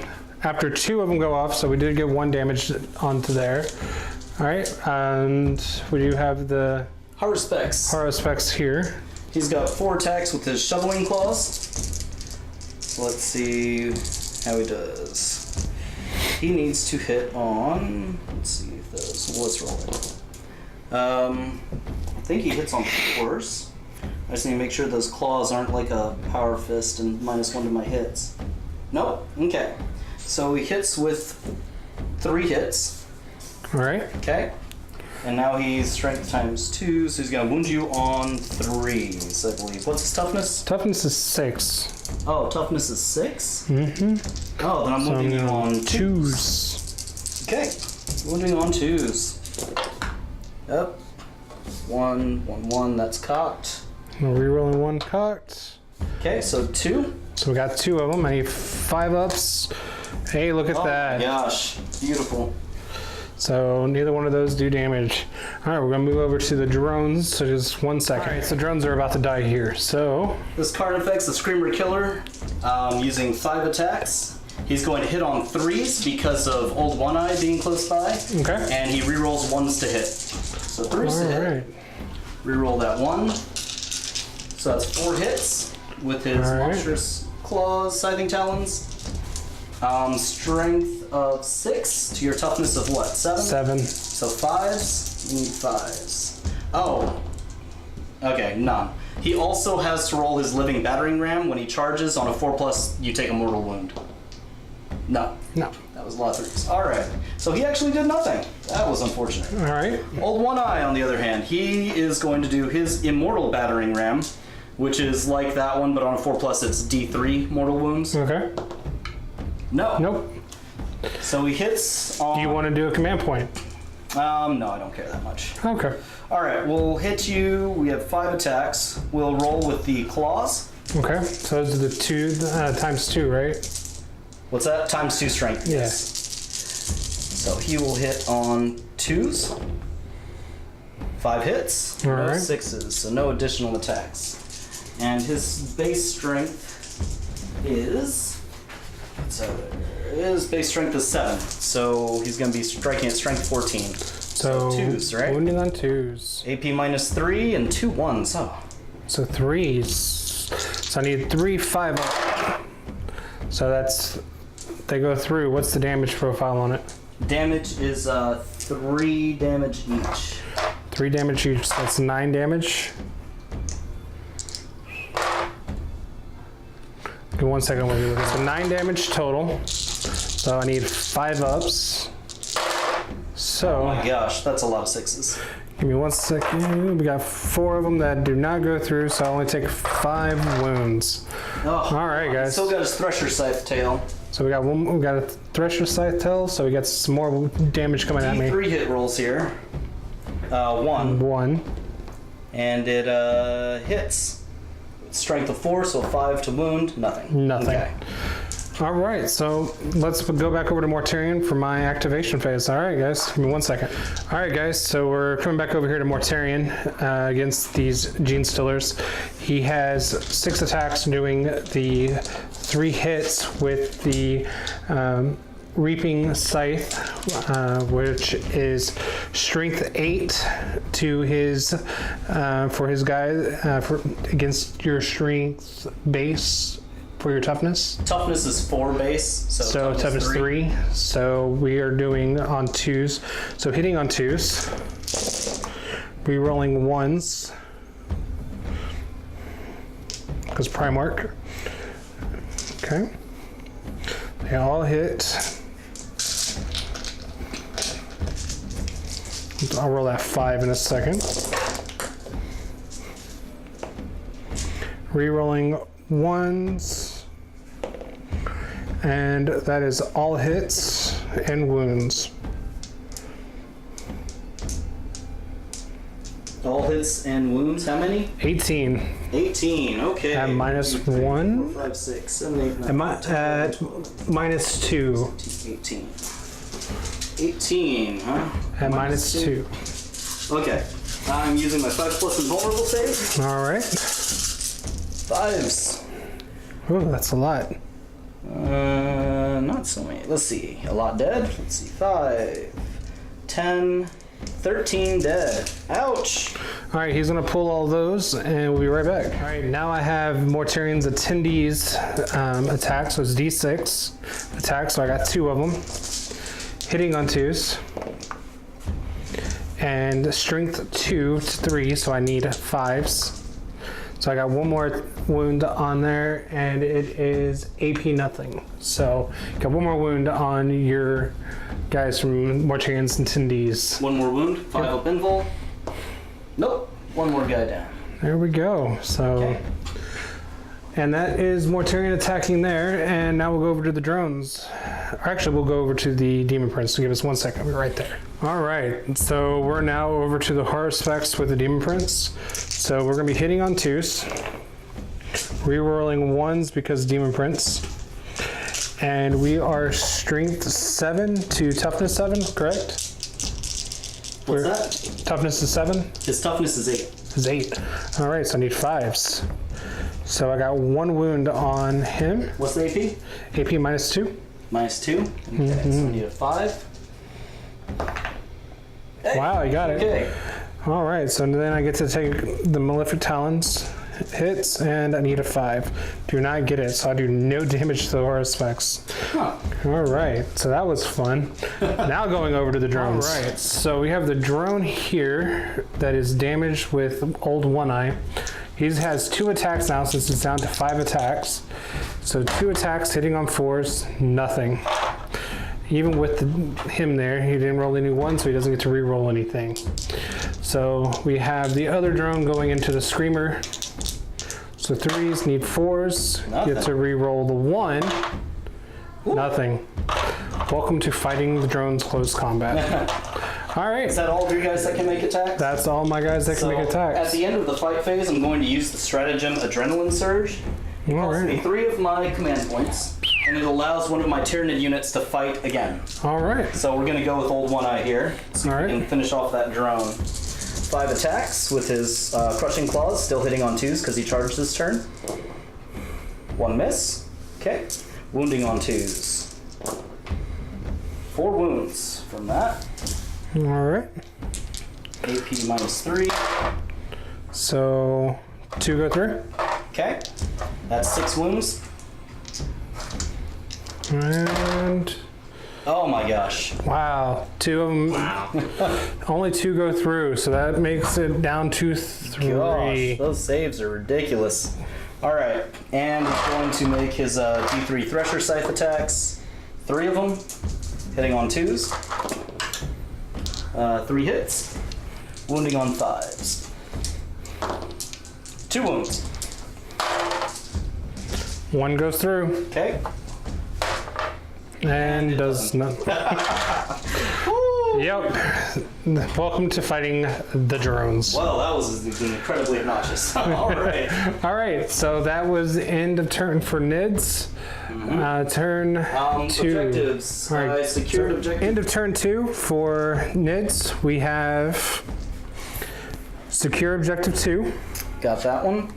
after 2 of them go off, so we did get 1 damage onto there. All right, and we do have the Horror Specs. Haro specs here. He's got 4 attacks with his Shoveling Claws. Let's see how he does. He needs to hit on, let's see if those, let's roll it. I think he hits on 4s. I just need to make sure those claws aren't like a power fist and -1 to my hits. Nope, okay. So he hits with 3 hits, All right, okay? And now he's strength times 2, so he's going to wound you on 3s, I believe. What's his toughness? Toughness is 6. Oh, toughness is 6? Mm-hmm. Oh, then I'm So wounding you on 2s. Okay, wounding on 2s. Yep. 1, 1, 1, that's cocked. We're rerolling 1 cocked. Okay, so 2. So we got 2 of them. I need 5 ups. Hey, look at that. Oh my gosh, beautiful. So neither one of those do damage. All right, we're gonna move over to the drones. So just 1 second. All right, so drones are about to die here. So This card affects the Screamer Killer using 5 attacks. He's going to hit on 3s because of Old One Eye being close by. okay. And he rerolls 1s to hit. So 3s to All hit. right. Reroll that 1. So that's 4 hits with his All right. monstrous claws, scything talons. Strength of 6 to your toughness of what? 7? 7. So 5s. You need 5s. Oh. Okay, none. He also has to roll his living battering ram. When he charges on a 4+, you take a mortal wound. No. No. That was a lot of 3s. Alright. So he actually did nothing. That was unfortunate. All right. Old One Eye, on the other hand, he is going to do his immortal battering ram, which is like that one, but on a 4+, it's D3 mortal wounds. Okay. No. Nope. So he hits on... Do you want to do a command point? No, I don't care that much. Okay. Alright, we'll hit you. We have 5 attacks. We'll roll with the claws. Okay. So those are the 2 times 2, right? What's that? Times 2 strength. Yeah. So he will hit on 2s. 5 hits. All No right. 6s, so no additional attacks. And his base strength is... So his base strength is 7. So he's going to be striking at strength 14. So 2s, right? wounding on 2s. AP minus 3 and 2 1s. Oh. So 3s. So I need 3 5 up. So that's, they go through. What's the damage profile on it? Damage is 3 damage each. 3 damage each. So that's 9 damage. Give 1 second. We'll do this. So 9 damage total. So I need 5 ups. So Oh my gosh, that's a lot of 6s. give me 1 second. We got 4 of them that do not go through, so I only take 5 wounds. Oh, All right, guys. Still got his Thresher Scythe tail. So we got a Thresher Scythe tail, so we got some more damage coming at me. 3 hit rolls here. 1. 1. And it hits. Strength of 4, so 5 to wound. Nothing. Nothing. Okay. All right, so let's go back over to Mortarion for my activation phase. All right, guys, give me 1 second. All right, guys, so we're coming back over here to Mortarion against these Gene Stillers. He has 6 attacks, doing the 3 hits with the Reaping Scythe, which is strength 8 to his for his guy against your strength base for your toughness. Toughness is 4 base, so toughness 3. So we are doing on 2s. So hitting on 2s, re-rolling 1s because Primarch. Okay, they all hit. I'll roll that 5 in a second. Re-rolling 1s, and that is all hits and wounds. all hits and wounds. How many? 18. 18. Okay. At minus 2, 3, 1. 4, 5, 6, 7, 8, 9, At 12, minus 2. 18. 18, huh? At minus 2. Okay. I'm using my 5+ invulnerable save. All right. 5s. Oh, that's a lot. Not so many. Let's see. A lot dead. Let's see. 5, 10, 13 dead. Ouch. All right, he's gonna pull all those, and we'll be right back. All right, now I have Mortarion's attendees attack, so it's D6 attack. So I got 2 of them, hitting on 2s, and strength 2 to 3. So I need 5s. So I got one more wound on there, and it is AP nothing. So got one more wound on your guys from Mortarions and Tindies. One more wound, 5 up invul. Nope, one more guy down. There we go. So, Okay. and that is Mortarion attacking there, and now we'll go over to the drones. Or actually, we'll go over to the Demon Prince. So give us 1 second. We're right there. All right, so we're now over to the horror specs with the Demon Prince. So we're gonna be hitting on 2s, re-rolling 1s because Demon Prince, and we are strength 7 to toughness 7, correct? What's that? Toughness is 7. His toughness is 8. Is 8. All right, so I need 5s. So I got 1 wound on him. What's the AP? AP minus 2. Minus 2. Okay, so I need a 5. Hey, Wow, you got it. okay. All right, so then I get to take the Malefic Talons hits, and I need a 5. Do not get it, so I do no damage to the horror specs. Huh. All right, so that was fun. Now going over to the drones. All right, so we have the drone here that is damaged with Old One-Eye. He has 2 attacks now since it's down to 5 attacks. So 2 attacks hitting on 4s, nothing. Even with him there, he didn't roll any 1, so he doesn't get to re-roll anything. So we have the other drone going into the Screamer. So 3s need 4s. Nothing. Get to re-roll the 1. Ooh. Nothing. Welcome to fighting the drones close combat. All right. Is that all of your guys that can make attacks? That's all my guys that can make attacks. At the end of the fight phase, I'm going to use the stratagem Adrenaline Surge. It All costs me right. 3 of my command points, and it allows one of my Tyranid units to fight again. All right. So we're going to go with Old One-Eye here. So All we right. can finish off that drone. 5 attacks with his Crushing Claws, still hitting on 2s because he charged this turn. 1 miss. Okay. Wounding on 2s. 4 wounds from that. All right. AP minus 3. So 2 go through. Okay. That's 6 wounds. And Oh my gosh. wow, 2 of them. Wow. Only 2 go through, so that makes it down to 3. Gosh, those saves are ridiculous. All right, and he's going to make his D3 Thresher Scythe attacks. 3 of them, hitting on 2s. 3 hits, wounding on 5s. 2 wounds. 1 goes through Okay. and does not. Yep. Welcome to fighting the drones. Well, that was incredibly obnoxious. All right. All right, so that was the end of turn for Nids. Turn 2. Objectives. All right, Secured so objective. end of turn 2 for Nids. We have secure objective 2. Got that one.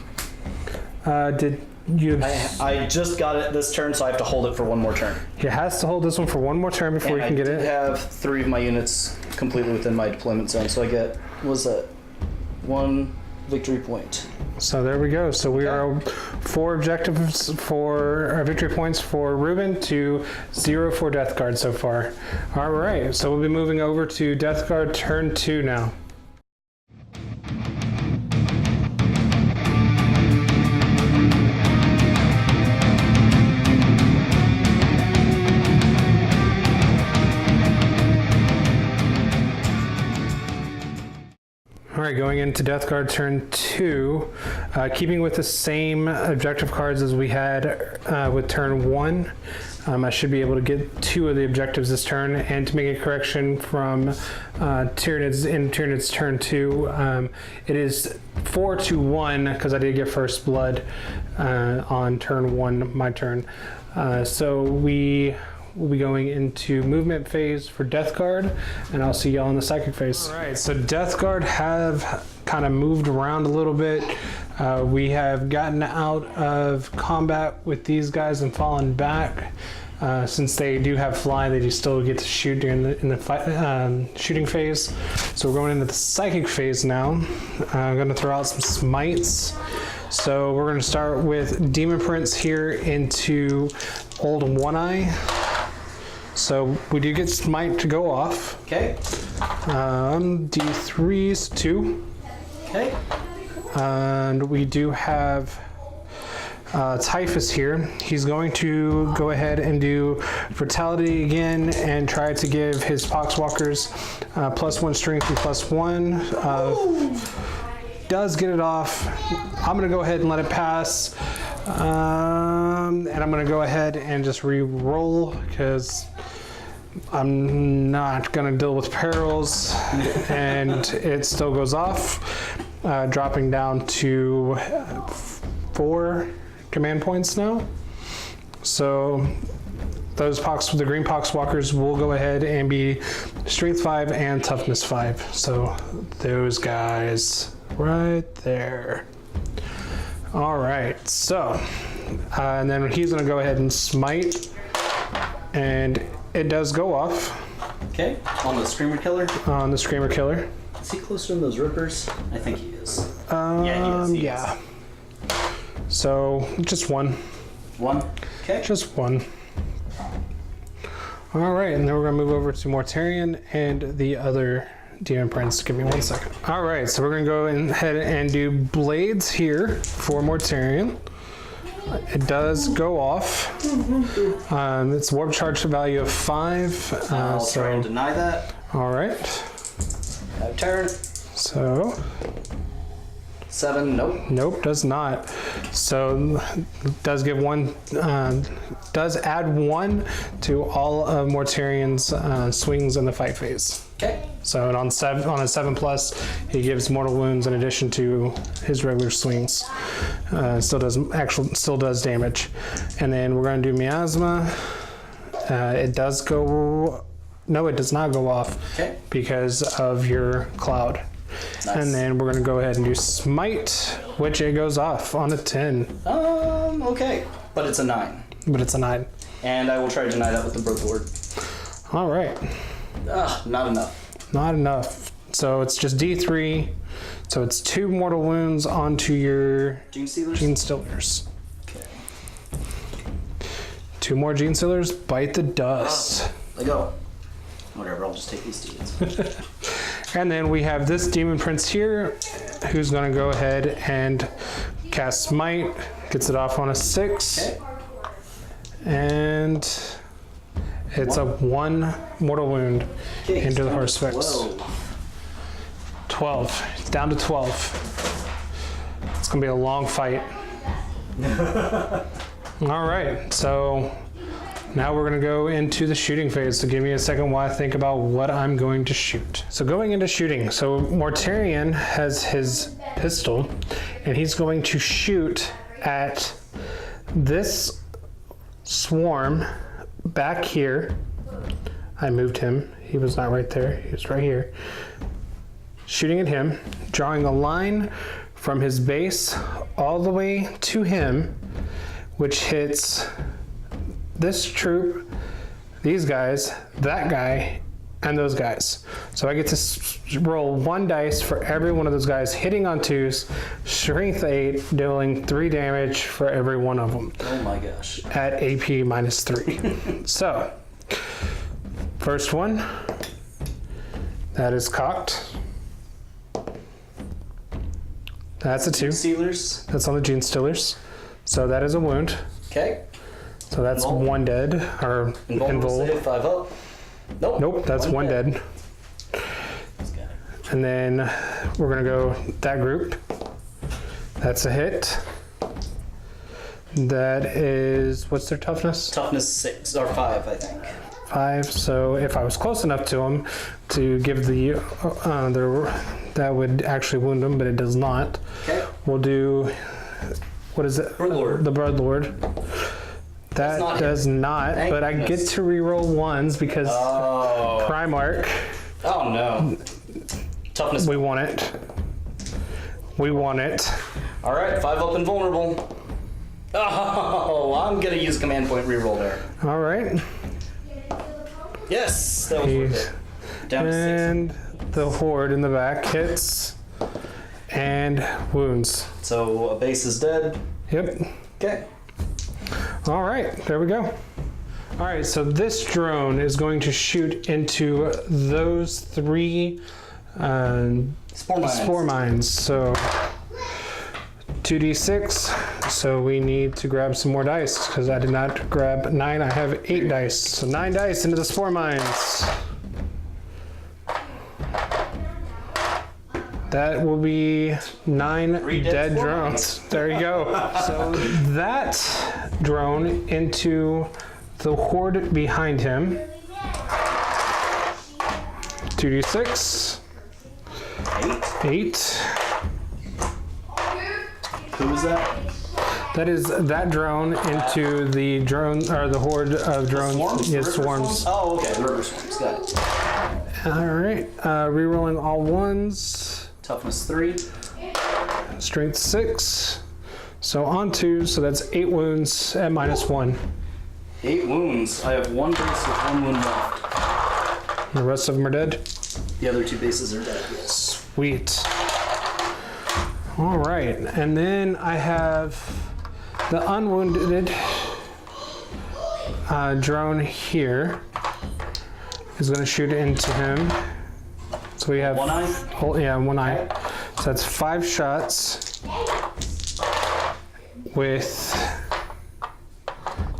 Did you? I just got it this turn, so I have to hold it for 1 more turn. He has to hold this one for 1 more turn before And you can get I did it. have 3 of my units completely within my deployment zone, so I get, what was that? 1 victory point. So there we go. So we are 4 objectives for victory points for Reuben to 0 for Death Guard so far. All right, so we'll be moving over to Death Guard turn 2 now. All right, going into Death Guard turn 2, keeping with the same objective cards as we had with turn 1, I should be able to get 2 of the objectives this turn. And to make a correction from Tyranids in Tyranids turn 2, it is 4 to 1 because I did get first blood on turn 1, my turn. So we will be going into movement phase for Death Guard, and I'll see y'all in the psychic phase. All right, so Death Guard have kind of moved around a little bit. We have gotten out of combat with these guys and fallen back. Since they do have fly, they do still get to shoot during the shooting phase. So we're going into the psychic phase now. I'm going to throw out some smites. So we're going to start with Demon Prince here into Old One-Eye. So we do get smite to go off. Okay. D3's 2. Okay. And we do have Typhus here. He's going to go ahead and do Vitality again and try to give his Poxwalkers +1 strength and +1. Does get it off. I'm going to go ahead and let it pass. And I'm going to go ahead and just re-roll because I'm not going to deal with perils. And it still goes off, dropping down to 4 command points now. So those the green Poxwalkers will go ahead and be Strength 5 and Toughness 5. So those guys right there. All right, so and then he's going to go ahead and smite, and it does go off. Okay, on the Screamer Killer. On the Screamer Killer. Is he closer than those Rippers? I think he is. Yeah, he is. Yeah. So just one. One. Okay. Just one. All right, and then we're gonna move over to Mortarion and the other Demon Prince. Give me 1 second. All right, so we're gonna go ahead and do blades here for Mortarion. It does go off. It's warp charge value of 5. I'll try and deny that. All right. Turn. So. 7. Nope. Nope, does not. So does give 1. Does add 1 to all of Mortarion's swings in the fight phase. Okay. So on a 7+, he gives mortal wounds in addition to his regular swings. Still does damage. And then we're going to do miasma. It does go. No, it does not go off. Okay. Because of your cloud. Nice. And then we're going to go ahead and do smite, which it goes off on a 10. Okay. But it's a 9. But it's a 9. And I will try to deny that with the Broodlord. All right. Not enough. Not enough. So it's just D3. So it's 2 mortal wounds onto your Gene Stealers? Gene Stealers. Okay. 2 more Gene Stealers. Bite the dust. Let go. Whatever, I'll just take these dudes. And then we have this Demon Prince here, who's going to go ahead and cast Smite. Gets it off on a 6. Okay. And it's a 1 mortal wound into the Horsefix. 12. It's down to 12. It's going to be a long fight. All right, so now we're going to go into the shooting phase. So give me a second while I think about what I'm going to shoot. So going into shooting, so Mortarion has his pistol, and he's going to shoot at this swarm back here. I moved him. He was not right there. He was right here. Shooting at him, drawing a line from his base all the way to him, which hits this troop, these guys, that guy, and those guys. So I get to roll 1 dice for every one of those guys hitting on 2s, strength 8, dealing 3 damage for every one of them. Oh my gosh. At AP -3. So, first one, that is cocked. That's a 2. Stealers. That's on the Gene Stealers. So that is a wound. Okay. So that's Invuln. 1 dead, or Invuln. Save 5 up. Nope. Nope, that's 1 dead. And then we're gonna go that group. That's a hit. That is, what's their toughness? Toughness 6 or 5, I think. 5. So if I was close enough to him to give the that would actually wound him, but it does not. Okay. We'll do, what is it? Broodlord. The Broodlord. That does not, but I get to reroll 1s because Primarch. Oh no. Toughness. We want it. We want it. Alright, 5 up and vulnerable. Oh, I'm gonna use command point reroll there. All right. Yes, that was worth it. Down to 6. And the horde in the back hits and wounds. So a base is dead. Yep. Okay. All right, there we go. All right, so this drone is going to shoot into those 3 Spore mines. spore mines. So 2d6. So we need to grab some more dice because I did not grab 9. I have 8 dice. So 9 dice into the spore mines. That will be 9 dead drones. There you go. So that drone into the horde behind him. 2d6. 8. Who was that? That is that drone into the drone or the horde of drones. Swarms? Yes, swarms. Oh, okay. River swarms. Got it. All right. Rerolling all ones. Toughness 3. Strength 6. So on 2. So that's 8 wounds at -1. 8 wounds. I have 1 base with 1 wound left. The rest of them are dead. The other 2 bases are dead. Sweet. All right, and then I have the unwounded drone here. Is going to shoot into him. So we have 1 eye. Oh, yeah, 1 eye. So that's 5 shots with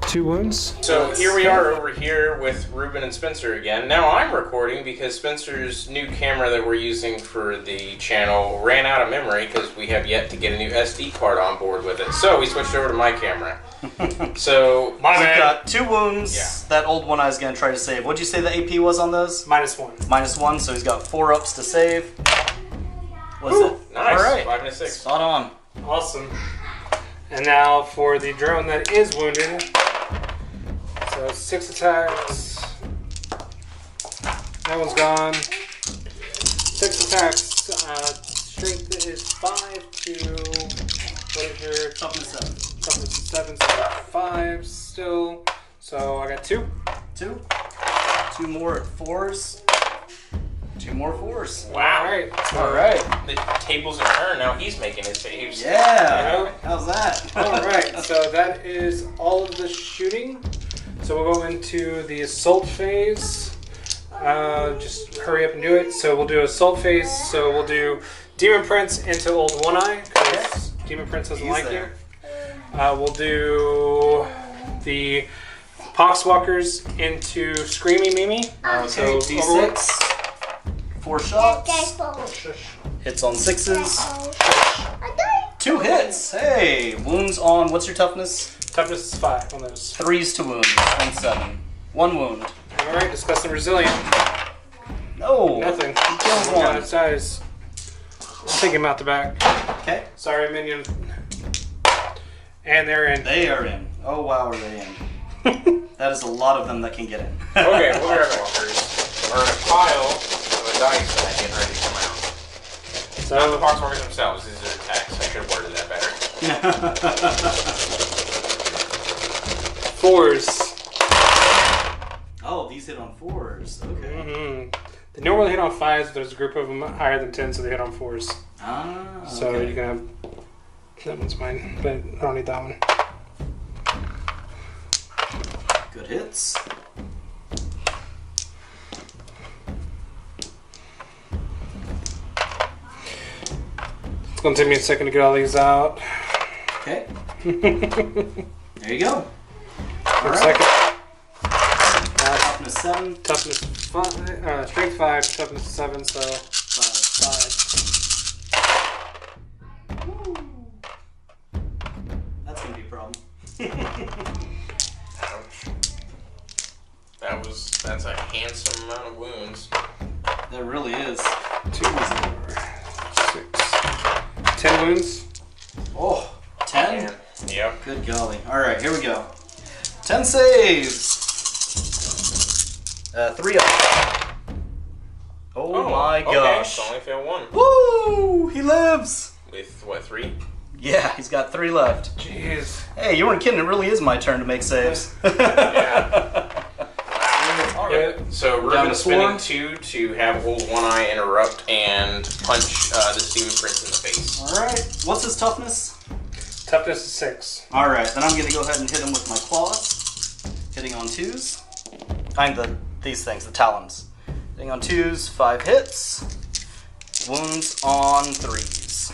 2 wounds. So here we are over here with Reuben and Spencer again. Now I'm recording because Spencer's new camera that we're using for the channel ran out of memory because we have yet to get a new SD card on board with it. So we switched over to my camera. So He's got 2 wounds. Yeah. That old 1 eye is going to try to save. What'd you say the AP was on those? -1. -1, so he's got 4 ups to save. What's Ooh, it? nice. All right. 5 and a 6. Spot on. Awesome. And now for the drone that is wounded. So 6 attacks. That one's gone. 6 attacks. Strength is 5 to. What is your Toughness 7. toughness? 7, so 5 still. So I got 2. 2. 2 more at 4s. 2 more 4s. Wow. All right. The tables are turned. Now he's making his saves. Yeah. How's that? All right. So that is all of the shooting. So we'll go into the assault phase. Just hurry up and do it. So we'll do assault phase. So we'll do Demon Prince into Old One Eye because Demon Prince doesn't like you. We'll do the Poxwalkers into Screamy Mimi. Okay, So D6. 4 shots. Hits on 6s. 2 hits. Hey, wounds on. What's your toughness? Toughness is 5 on those. 3s to wound. 1 7. 1 wound. All right. Discuss the resilient. No. Nothing. He kills Got 1. its eyes. Take him out the back. Okay. Sorry, minion. And they're in. They are in. Oh wow, are they in? That is a lot of them that can get in. Okay, we'll grab walkers. We're in a pile of dice that I'm getting ready to come out. Not the Poxwalkers themselves, these are attacks. I should have worded that better. 4s. Oh, these hit on 4s. Okay. Mm-hmm. They normally hit on 5s, but there's a group of them higher than 10, so they hit on 4s. Ah. So okay. you can have. That one's mine, but I don't need that one. Good hits. It's gonna take me a second to get all these out. Okay. There you go. One right. second. Toughness 7. Toughness 5, strength 5, toughness 7, so 5. That's gonna be a problem. Ouch. That's a handsome amount of wounds. That really is. 2, 4, 6. 10 wounds. Oh, 10? And, yep. Good golly. Alright, here we go. 10 saves! 3 up. Oh my gosh. Okay, so only failed 1. Woo! He lives! With, what, 3? Yeah, he's got 3 left. Jeez. Hey, you weren't kidding. It really is my turn to make saves. Yeah. Alright. So Down Reuben's to spending 4. 2 to have Old One Eye interrupt and punch this Demon Prince in the face. Alright. What's his toughness? Toughness is 6. Alright, then I'm going to go ahead and hit him with my claws. Hitting on 2s. These things, the talons. Hitting on 2s, 5 hits. Wounds on 3s.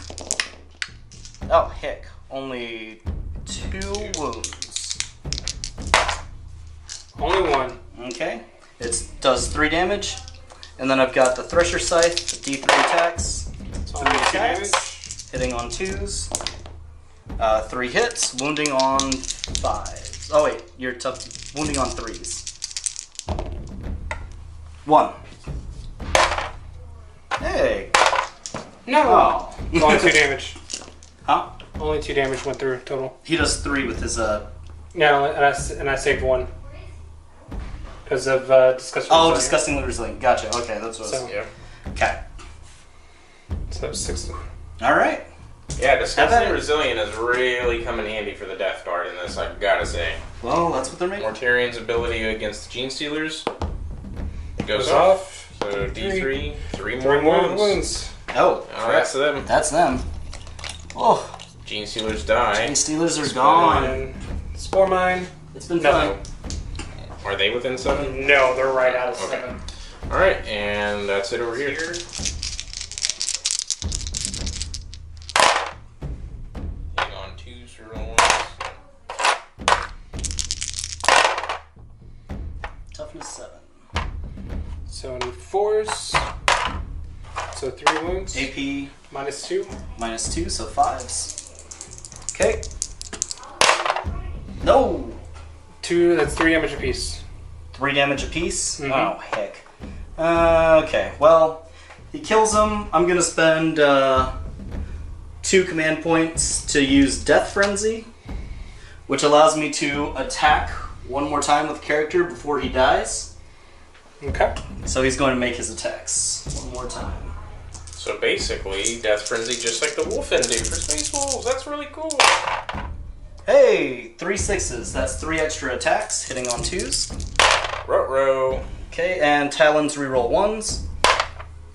Oh, heck. Only 2 wounds. Only 1. Okay. It does 3 damage. And then I've got the Thresher Scythe, D3 attacks. It's 3 only 2 attacks. damage. Hitting on 2s. 3 hits. Wounding on 5s. Oh, wait. You're tough. Wounding on 3s. 1. Hey. No! Oh. Only 2 damage. Huh? Only 2 damage went through total. He does 3 with his Yeah, and I saved 1. Because of disgusting. Oh, disgustingly resilient. Gotcha. Okay, that's what. So, Yeah. Okay. So 6. All right. Yeah, disgustingly resilient is really coming handy for the Death Guard in this, I gotta say. Well, that's what they're making. Mortarion's ability against the Gene Stealers goes Goes off. So D3, 3 more wounds. Oh, Oh, that's them. That's them. Oh, Gene Stealers die. Gene Stealers are gone. And Spore Mine. It's been Nothing. fun. Are they within 7? No, they're right out of Okay. 7. Alright, and that's it over here. Hang on 2s for roll 1s. Toughness 7. So in 4s. So 3 wounds. AP Minus 2. -2, so 5s. Okay. No. 2, that's 3 damage apiece. 3 damage apiece. Mhm. Oh heck. Okay. Well, he kills him. I'm gonna spend 2 command points to use Death Frenzy, which allows me to attack one more time with the character before he dies. Okay. So he's going to make his attacks one more time. So basically, Death Frenzy just like the Wolfen do for Space Wolves. That's really cool. Hey, 3 6s. That's 3 extra attacks, hitting on 2s. Ruh-roh. Okay, and Talons reroll 1s.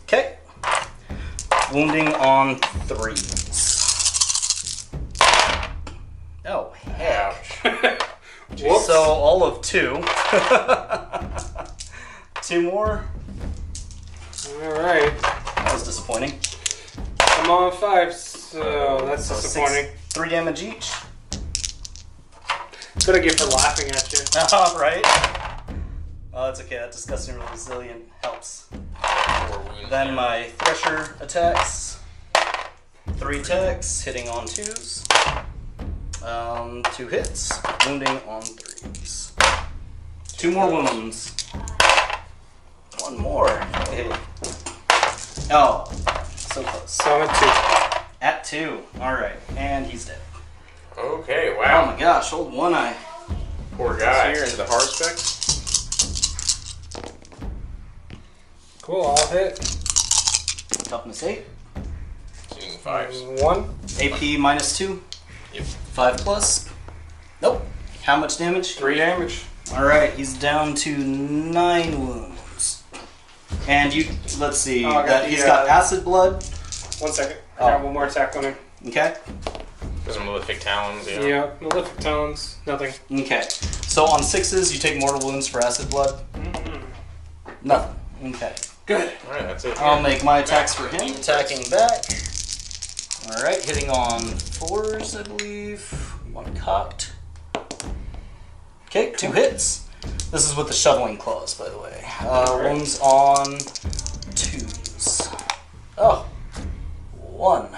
Okay. Wounding on 3s. Oh, heck. Ouch. So all of 2. 2 more. Alright. That was disappointing. I'm on 5, so that's So disappointing. 3 damage each. That's what I get for laughing at you. Right? Oh, that's okay. That disgusting resilient helps. 4 wounds. Then my Thresher attacks. 3 attacks, hitting on 2s. 2 hits, wounding on 3s. 2 more wounds. 1 more. Hey. Oh, so close. So I'm at At 2. Alright, and he's dead. Okay, Oh wow. my gosh, old One Eye. Poor guy. Here into the hard specs. 2. Cool, I'll hit. Toughness 8. Shooting 5s. 1. AP -2. Yep. 5 plus. Nope. How much damage? 3 damage. Alright, he's down to 9 wounds. And you, let's see, Oh, I got the, he's got acid blood. 1 second. I Oh. got 1 more attack on him. Okay. Some malefic talons, yeah. Yeah, Malefic Talons, nothing. Okay. So on 6s, you take mortal wounds for acid blood. Nothing. Okay. Good. Alright, that's it. I'll make my attacks for him. Attacking back. Alright, hitting on 4s, I believe. 1 cocked. Okay, 2 hits. This is with the shoveling claws, by the way. Wounds on 2s. Oh. 1.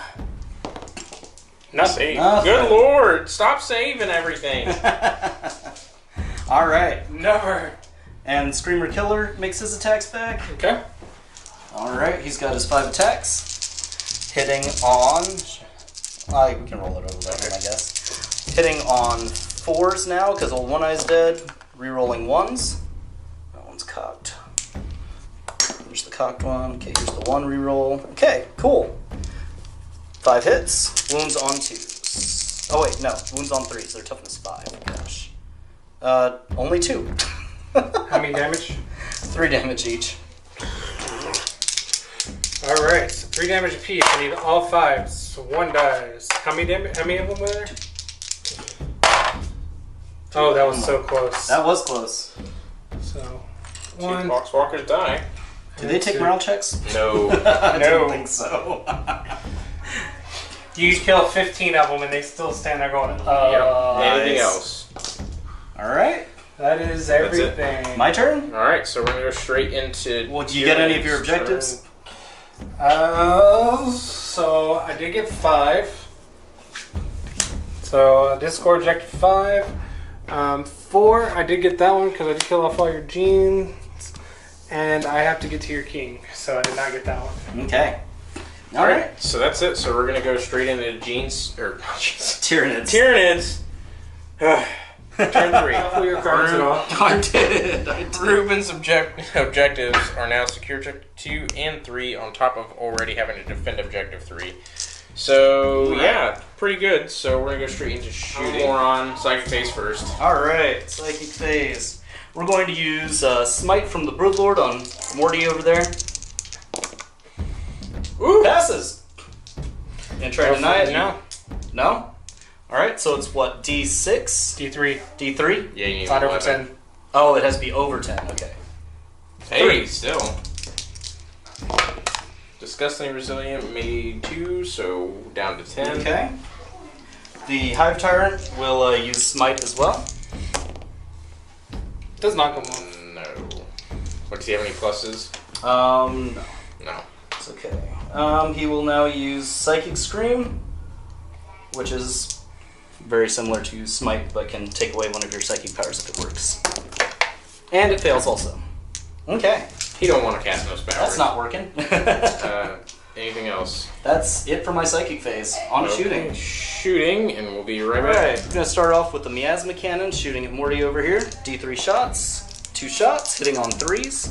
Nothing. Save. Nothing. Good lord! Stop saving everything. Alright. Never. And Screamer Killer makes his attacks back. Okay. Alright, he's got his 5 attacks. Hitting on... we can roll it over that one, I guess. Hitting on 4s now, because old One Eye's dead. Rerolling 1s. That one's cocked. There's the cocked one. Okay, here's the 1 reroll. Okay, cool. 5 hits. Wounds on 2s. Oh wait, no. Wounds on 3s. They're toughness 5. Gosh. Only 2. How many damage? 3 damage each. Alright, so 3 damage apiece. I need all 5s. So 1 dies. How many damage? How many of them were there? Oh, that was so close. That was close. So, 2 1. Poxwalkers die. Do they take morale checks? No. I No. don't think so. You kill 15 of them and they still stand there going, Anything Nice. else? All right. That is That's everything. My turn? All right, so we're gonna go straight into. Well, do you get any of your objectives? So I did get 5. So Discord objective 5. 4, I did get that one because I did kill off all your genes. And I have to get to your king, so I did not get that one. Okay. All right, so that's it. So we're gonna go straight into genes or Tyranids. Tyranids. Turn 3. Hopefully your cards at all. I did. Reuben's objectives are now secure objective 2 and 3 on top of already having to defend objective 3. So, yeah, pretty good. So, we're going to go straight into shooting. More on Psychic Phase first. All right, Psychic Phase. We're going to use Smite from the Broodlord on Morty over there. Ooh! Passes. And try to deny it? No. No? All right, so it's what, D6? D3. D3? Yeah, you need Not over 11. 10. Oh, it has to be over 10, okay. Hey, 3. still. Disgustingly Resilient made 2, so down to 10. Okay. The Hive Tyrant will use Smite as well. Does not come off. No. What, does he have any pluses? No. No. It's okay. He will now use Psychic Scream, which is very similar to Smite, but can take away one of your psychic powers if it works. And it fails also. Okay. He don't want to cast no spell. That's not working. Anything else? That's it for my Psychic Phase. On to shooting. Shooting, and we'll be right back. Alright, we're going to start off with the Miasma Cannon, shooting at Morty over here. D3 shots. 2 shots, hitting on 3s.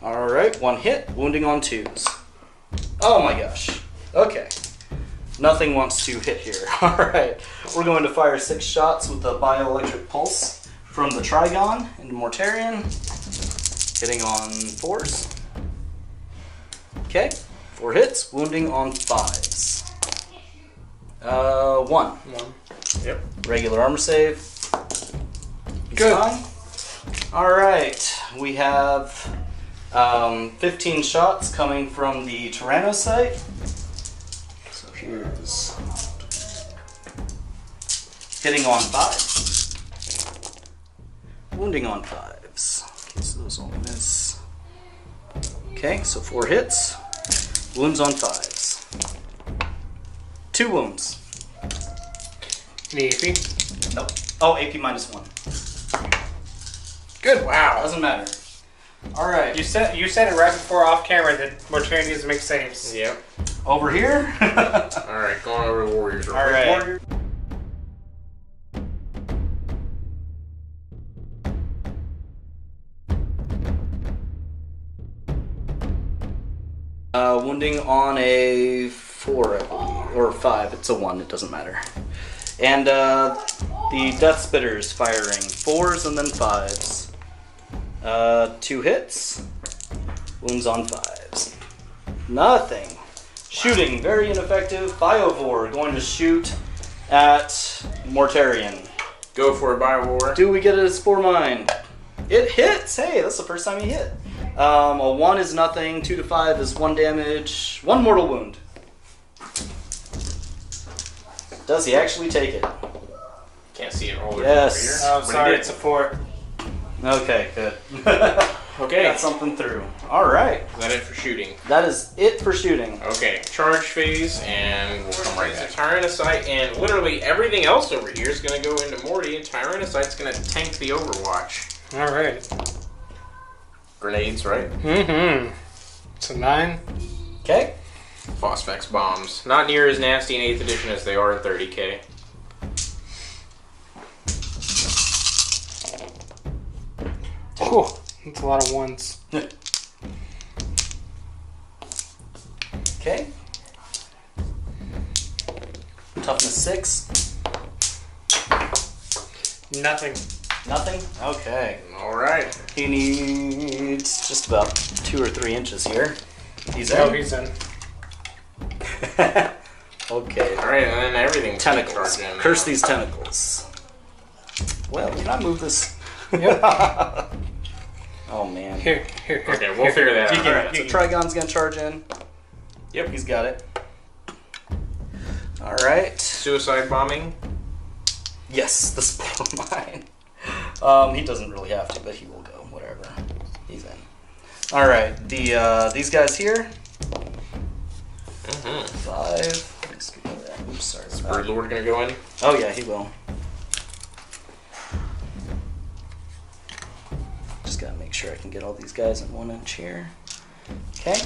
Alright, 1 hit, wounding on 2s. Oh my gosh. Okay. Nothing wants to hit here. Alright, we're going to fire 6 shots with the Bioelectric Pulse from the Trigon into Mortarion. Hitting on 4s. Okay, 4 hits, wounding on 5s. 1. Yep. Regular armor save. Good. Alright, we have 15 shots coming from the Tyrannocyte. So here's hitting on 5. Wounding on 5s. Okay, so those all miss. Okay, so 4 hits. Wounds on 5s. 2 wounds. Any AP? Nope. Oh, AP minus 1. Good. Wow. Doesn't matter. Alright. You said it right before off camera that Mortarion needs to make saves. Yep. Over here. Alright, going over the Warriors real quick. Alright. Wounding on a 4, I believe, or 5. It's a 1. It doesn't matter. And the Death Spitters firing 4s and then 5s. 2 hits. Wounds on 5s. Nothing. Shooting, very ineffective. Biovore going to shoot at Mortarion. Go for it, Biowar. Do we get a Spore Mine? It hits! Hey, that's the first time he hit. A 1 is nothing, 2 to 5 is 1 damage, 1 mortal wound. Does he actually take it? Can't see it all the way Yes. Oh, over here. sorry, But it's a 4. Okay, good. Okay. Got something through. Alright. Is that it for shooting? That is it for shooting. Okay, charge phase, and we'll come right to Tyrannocyte, and literally everything else over here is going to go into Morty, and Tyrannocyte's going to tank the Overwatch. Alright. Grenades, right? Mm-hmm. It's a 9. Okay. Phosphex bombs. Not near as nasty in 8th edition as they are in 30k. Oh, that's a lot of 1s. Okay. Toughness 6. Nothing. Nothing? Okay. Alright. He needs just about 2 or 3 inches here. He's Oh, in. he's in. Okay. Alright, and then everything Tentacles. charge in. Curse these tentacles. Well, can I move this? Yep. Oh man. Here. Okay, we'll figure that out. Alright, so Trigon's gonna charge in. Yep. He's got it. Alright. Suicide bombing. Yes, the spore mine. He doesn't really have to, but he will go. Whatever. He's in. Alright, these guys here. 5. Let's get rid of that. Oops, sorry. Is Broodlord gonna go in? Oh yeah, he will. Just gotta make sure I can get all these guys in 1 inch here. Okay.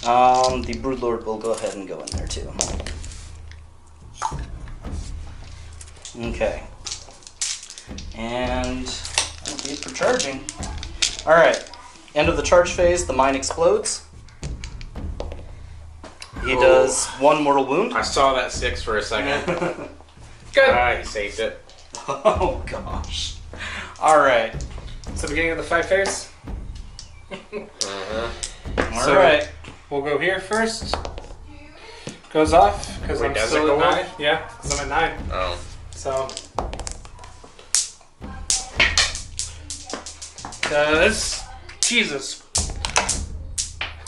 The Broodlord will go ahead and go in there too. Okay. And that'll be it for charging. Alright. End of the charge phase, the mine explodes. He does 1 mortal wound. I saw that 6 for a second. Good. He saved it. Oh gosh. Alright. It's the beginning of the fight phase. Alright. We'll go here first. Goes off because Wait, I'm does still it at go 9. off? Yeah, because I'm at 9. Oh. So. Does. Jesus.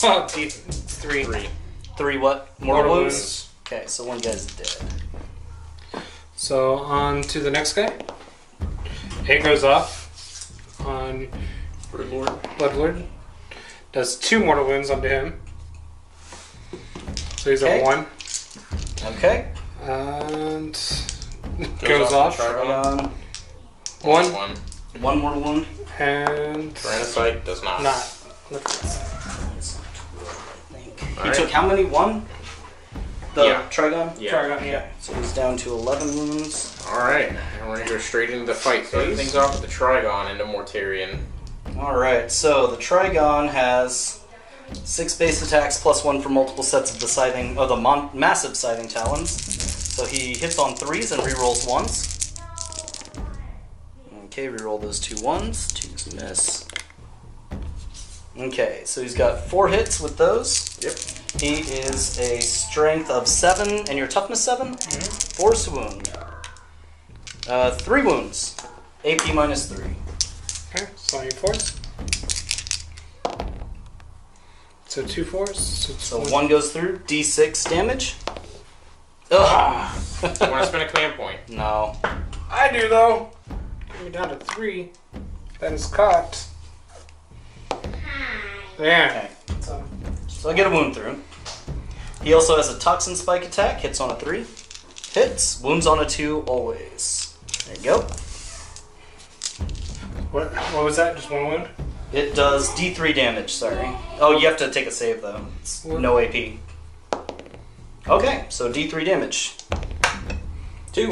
Oh, geez. It's 3. 3 what? Mortal Mortal wounds? wounds. Okay, so 1 guy's dead. So on to the next guy. It goes off on Bloodlord. Does 2 mortal wounds onto him. So he's Okay. at 1. Okay. And goes off. Trigon. 1. 1 mortal wound. And Tyrannocyte does not. not. I think. He Alright. took how many? 1? The Yeah. Trigon? Yeah. Trigon, yeah. So he's down to 11 wounds. Alright, and we're gonna go straight into the fight. Starting things off with the Trigon into Mortarion. Alright, so the Trigon has 6 base attacks plus 1 for multiple sets of the scything, massive scything talons. So he hits on 3s and rerolls 1s. Okay, reroll those 2 1s. 2s miss. Okay, so he's got 4 hits with those. Yep. He is a strength of 7 and your toughness 7. Force wound. 3 wounds. AP minus 3. Okay, so you force. So 2 force. So 1 goes through. D6 damage. Ugh. You wanna spend a command point? No. I do though. Get me down to 3. That is caught. There. Okay. So I get a wound through. He also has a toxin spike attack. Hits on a 3. Hits. Wounds on a 2 always. There you go. What was that? Just 1 wound? It does D3 damage, sorry. Oh, you have to take a save though. It's no AP. Okay, so D3 damage. 2.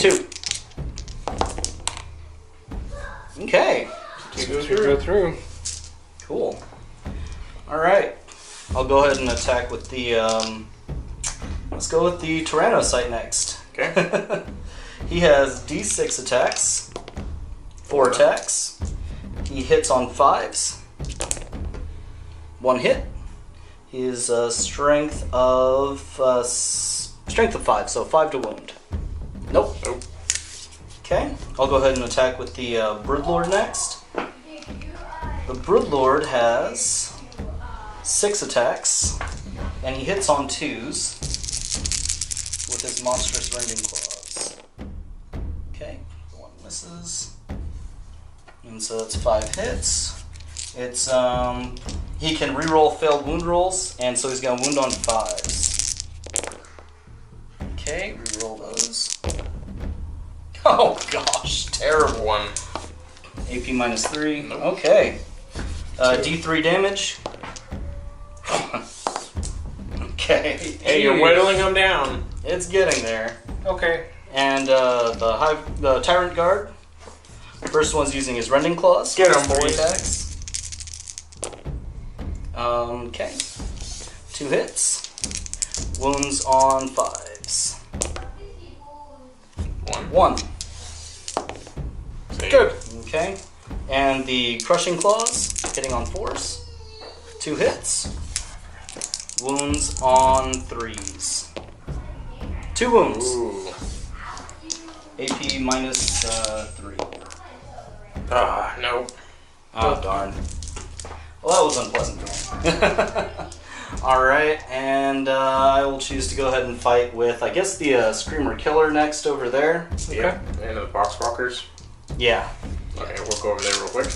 Okay. 2 go through. Cool. Alright. I'll go ahead and attack with the, let's go with the Tyrannocyte next. Okay. He has D6 attacks. 4 attacks. He hits on 5s. 1 hit. He is strength of 5, so 5 to wound. Nope. Okay, I'll go ahead and attack with the Broodlord next. The Broodlord has 6 attacks, and he hits on 2s with his monstrous rending claws. Okay, 1 misses. And so that's 5 hits. It's he can reroll failed wound rolls, and so he's gonna wound on 5s. Okay, reroll those. Oh gosh, terrible. 1. AP minus 3. Nope. Okay. D3 damage. Okay. Hey, you're whittling them down. It's getting there. Okay. And the Tyrant Guard. First one's using his Rending Claws. Get 'em, 4 boys. attacks. Okay. 2 hits. Wounds on 5s. 1. Save. Good. Okay. And the Crushing Claws, hitting on 4s. 2 hits. Wounds on 3s. 2 wounds. Ooh. AP minus 3. Nope. Oh, darn. Well, that was unpleasant for me. Alright, and I will choose to go ahead and fight with, I guess, the Screamer Killer next over there. Yep. And the Boxwalkers. Yeah. Okay, we'll go over there real quick.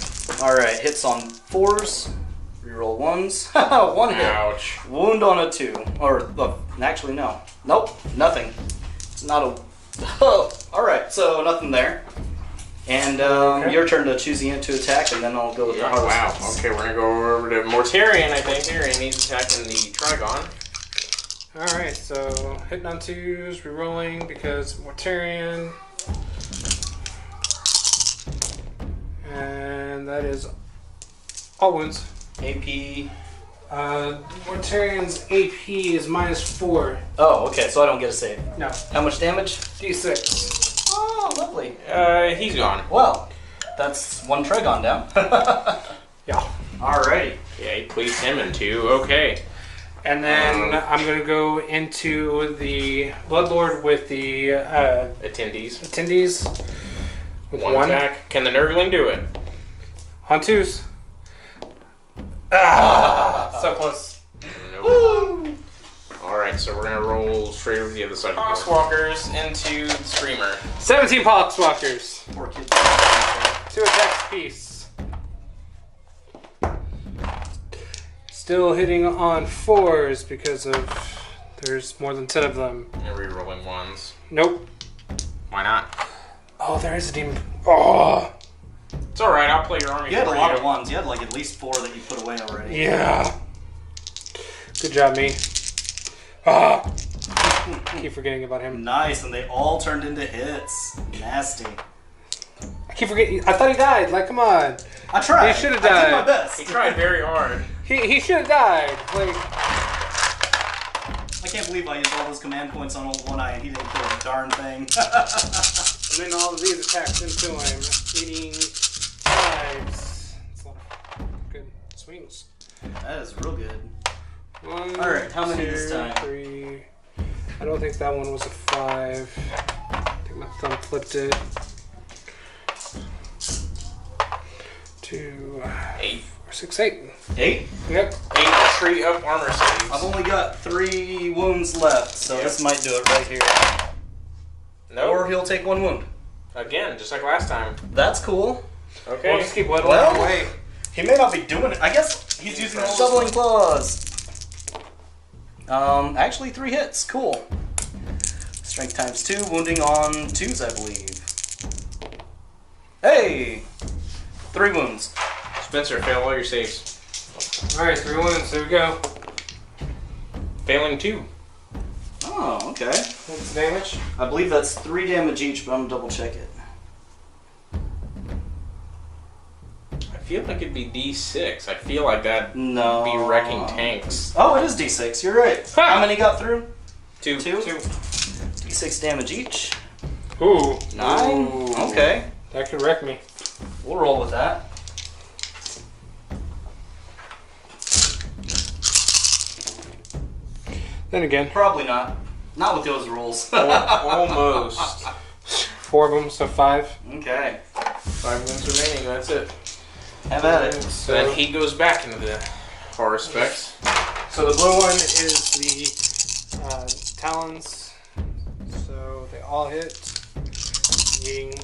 Alright, hits on 4s. Reroll 1s. 1 hit. Ouch. Wound on a 2. Or, actually, no. Nope, nothing. It's not a... Oh, alright, so nothing there. And Okay. your turn to choose the unit to attack, and then I'll go with the hardest Wow. ones. Okay, we're gonna go over to Mortarion, I think, here, and he's attacking the Trigon. Alright, so hitting on 2s, rerolling because Mortarion. And that is all wounds. AP. Mortarion's AP is -4. Oh, okay, so I don't get a save. No. How much damage? D6. Oh, lovely. He's gone. Well, that's 1 Trigon down. Yeah. Alrighty. Yeah, he placed him in 2. Okay. And then I'm going to go into the Bloodlord with the Attendees. attendees. With One attack. Can the Nurgling do it? On 2s. Ah! So close. Nope. Alright, so we're gonna roll straight over the other side. Boxwalkers into the Screamer. 17 Poxwalkers. Poor kid. 2 attacks apiece. Still hitting on 4s because of there's more than 10 of them. And re-rolling 1s. Nope. Why not? Oh, there is a demon. Oh! It's alright, I'll play your army You had a for lot you. of 1s. You had like at least 4 that you put away already. Yeah. Good job, me. Ah! Keep forgetting about him. Nice, and they all turned into hits. Nasty. I keep forgetting. I thought he died. Like, come on. I tried. He should have I did died. my best. He tried very hard. He should have died. Like, I can't believe I used all those command points on old One Eye and he didn't kill a darn thing. and then all of these attacks into him, eating 5s. That's a lot of good swings. That is real good. 1, Alright, how many 2, this time? 3. I don't think that one was a 5. I think my thumb flipped it. 2, 8. 4, 6, 8. 8? Yep. 8 tree up armor saves. I've only got 3 wounds left, so Yep. this might do it right here. No. Or he'll take 1 wound. Again, just like last time. That's cool. Okay. We'll just keep whittling Well, away. he may not be doing it. I guess he's using shoveling claws. Actually 3 hits. Cool. Strength times 2, wounding on 2s, I believe. Hey! 3 wounds. Spencer, fail all your saves. Alright, 3 wounds. There we go. Failing 2. Oh, okay. What's the damage? I believe that's 3 damage each, but I'm gonna double check it. I feel like it'd be D6. I feel like that'd No. be wrecking tanks. Oh, it is D6. You're right. Ha! How many got through? 2. 2? D6 damage each. Ooh. 9? Ooh. Okay. That could wreck me. We'll roll with that. Then again, Probably not. Not with those rules. Almost. 4 of them, so 5. Okay. 5 wounds remaining, that's it. Have at it. So, Then he goes back into the horror specs. so the blue one is the talons. So they all hit. Eating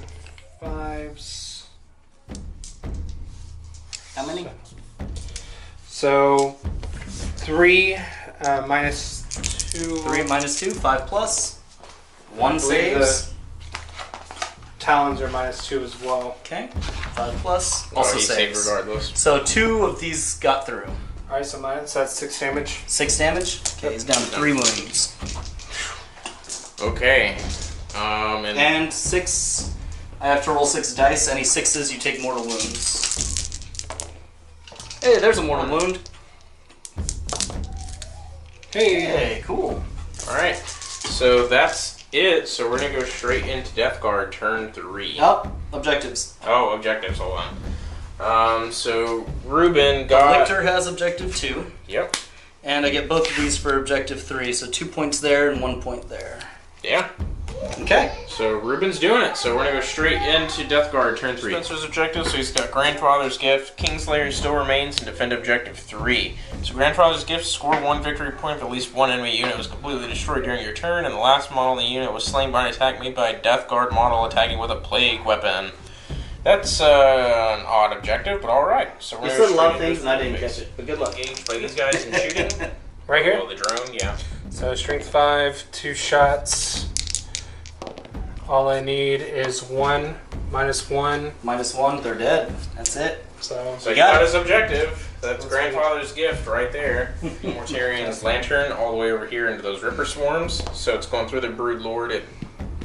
5s. How many? So 3 minus 2. 3 minus 2, 5 plus. 1 I believe saves. the talons are minus 2 as well. Okay. 5 plus. Oh, Also he saved saves. regardless. So 2 of these got through. Alright, so that's 6 damage. 6 damage. Okay, he's down to 3 wounds. Okay. And 6. I have to roll 6 dice. Any 6s, you take mortal wounds. Hey, there's a mortal wound. Hey! Hey, cool. Alright. So that's it. So we're going to go straight into Death Guard turn 3. Oh, objectives. Oh, objectives. Hold on. So Reuben got... Lictor has objective 2. Yep. And I get both of these for objective 3, so 2 points there and 1 point there. Yeah. Okay. So Reuben's doing it. So we're gonna go straight into Death Guard turn 3. Spencer's objective. So he's got Grandfather's Gift, Kingslayer still remains, and defend objective 3. So Grandfather's Gift, score 1 victory point if at least one enemy unit was completely destroyed during your turn, and the last model in the unit was slain by an attack made by a Death Guard model attacking with a plague weapon. That's an odd objective, but all right. So we're You gonna said a go lot of straight things into and I didn't movies. catch it, but good luck. Engaged by these guys in shooting. Right here. Oh, the drone, yeah. So strength 5, 2 shots. All I need is 1, -1. -1, they're dead. That's it. So So he got got it. his objective. That's Grandfather's Gift right there. Mortarion's Lantern all the way over here into those Ripper Swarms. So it's going through the Brood Lord. It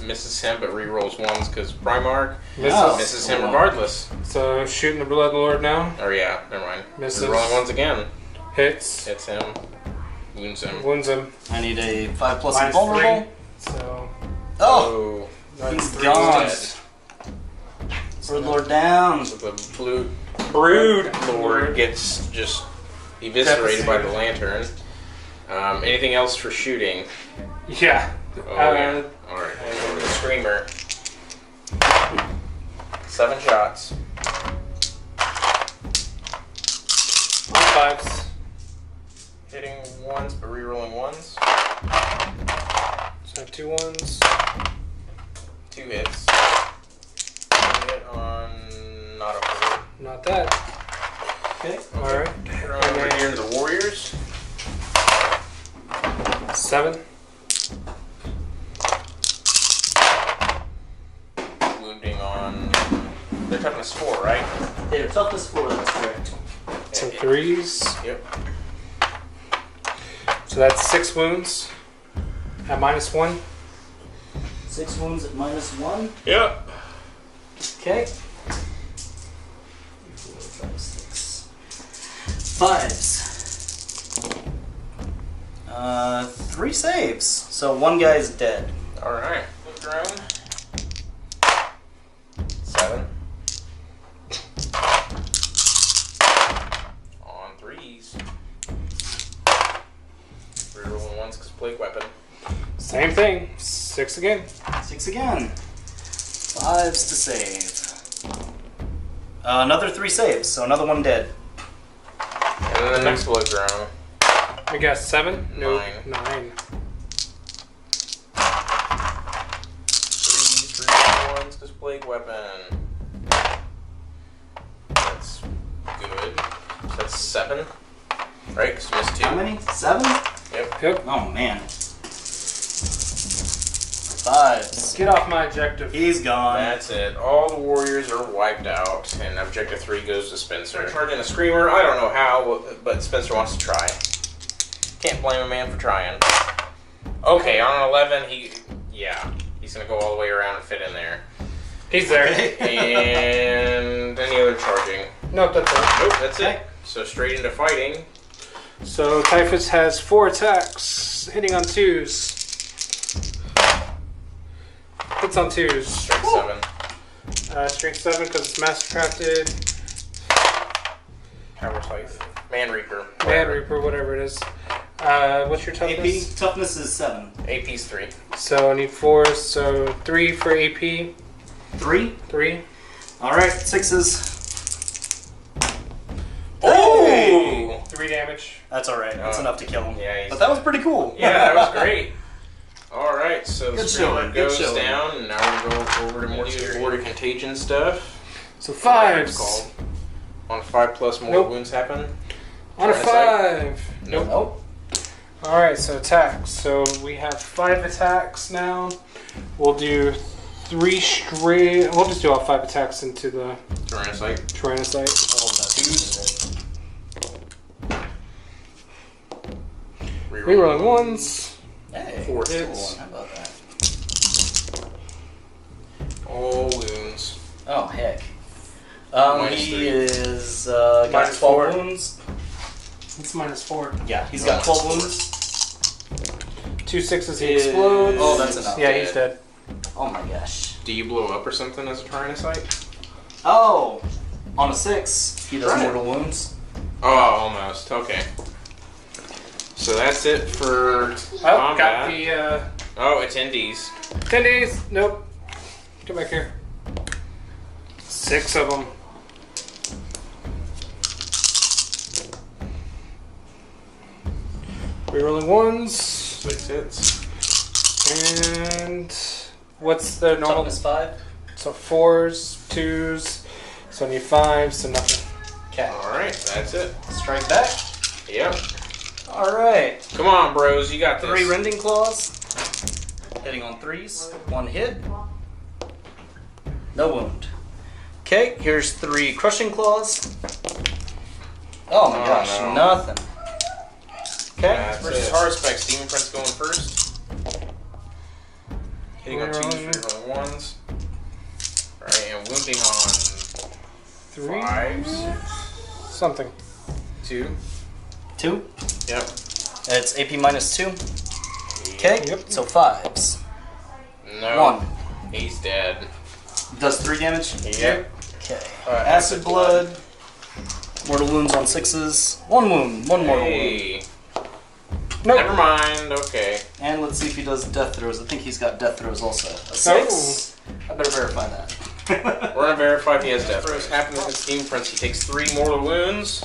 misses him, but re-rolls ones because Primarch misses him regardless. So shooting the Blood Lord now. Or yeah, never mind. Misses. Re-rolling ones again. Hits. Hits him. Wounds him. Wounds him. I need a 5+ -3. invulnerable. So Oh! that's He's 3 gone. dead. Brood Lord down. So the Brood Lord gets just eviscerated by the Lantern. Anything else for shooting? Yeah. Oh, yeah. Alright, we'll go to the Screamer. 7 shots. 5s. Hitting ones, but re-rolling ones. So 2 1s. 2 hits. 1 hit on not a 4. Not that. Okay. Alright. We're on over here to the Warriors. 7. Wounding on... They're toughness 4, right? They're toughness 4, that's correct. Some 3s. Yep. So that's 6 wounds at -1. 6 wounds at -1. Yep. Okay. 4, 5, 6. 5s. 3 saves. So 1 guy's dead. Alright. Drone. 7. On 3s. Rerolling ones because plague weapon. Same thing. 6 again. 6 again. 5s to save. Another 3 saves, so another 1 dead. And then the next blood drone. I guess 7? No. 9. 9. 3 ones because plague weapon. That's good. So that's 7. Right? Because you missed 2. How many? 7? Yep. Oh man. 5s. Get off my objective. He's gone. That's it. All the Warriors are wiped out, and objective 3 goes to Spencer. Charging a Screamer. I don't know how, but Spencer wants to try. Can't blame a man for trying. Okay, on an 11, he's gonna go all the way around and fit in there. He's there. And any other charging? Nope, that's it. Nope, that's it. So straight into fighting. So Typhus has 4 attacks, hitting on 2s. Hits on 2s. Strength 7. Strength 7 because it's master crafted. Power Scythe. Man Reaper. Man Reaper, whatever it is. What's your toughness? AP toughness is 7. AP's 3. So I need 4, so 3 for AP. 3? 3. Alright, 6s. Oh! 3 damage. That's alright, that's enough to kill him. Yeah, But that was pretty cool. Yeah, that was great. Alright, so the Good Screamer showing, good goes showing. down, and now we go over to more border contagion stuff. So Whatever it's 5s. called. On 5+ more Nope. wounds happen. On a Tyranids. 5. Nope. Nope. Alright, so attacks. So we have 5 attacks now. We'll do 3 straight. We'll just do all 5 attacks into the Tyranids. Tyrannocyte. Oh, that's Rerolling 1s. Hey, 4 cool. hits. How about that? All wounds. Oh, heck. Minus He 3. is got Minus 12 4. wounds. It's -4. Yeah, he's got 12 wounds. 2 6s, he Is- explodes. Oh, that's enough. Yeah, he's dead. Oh my gosh. Do you blow up or something as a Tyrannocyte? Oh! On a 6, he does Right. mortal wounds. Oh, almost. Okay. So that's it for Oh, got combat. the Oh, it's Indies. 10 days. Nope. Come back here. 6 of them. Rerolling 1s. 6 hits. And what's the normal? Toughness 5. So 4s, 2s, so I need 5s, so nothing. Okay. Alright, that's it. Strike back. Yep. Alright. Come on, bros, you got this. 3 rending claws. Hitting on 3s. 1 hit. No wound. Okay, here's 3 crushing claws. Oh my gosh, no. nothing. Okay. That's versus hard specs. Demon Prince going first. Hitting on 2s, rerolling 1s. Alright, and wounding on 3? 5s. Something. 2. 2. Yep. It's AP minus 2. Okay, Yep. so 5s. No. 1. He's dead. Does 3 damage? Yep. Okay. Alright, Acid blood. Mortal wounds on 6s. 1 wound. 1 mortal wound. Hey. Nope. Never mind, okay. And let's see if he does death throws. I think he's got death throws also. A 6. I better verify that. We're gonna verify if he has death throws. Happened with his Demon Prince, he takes 3 mortal wounds.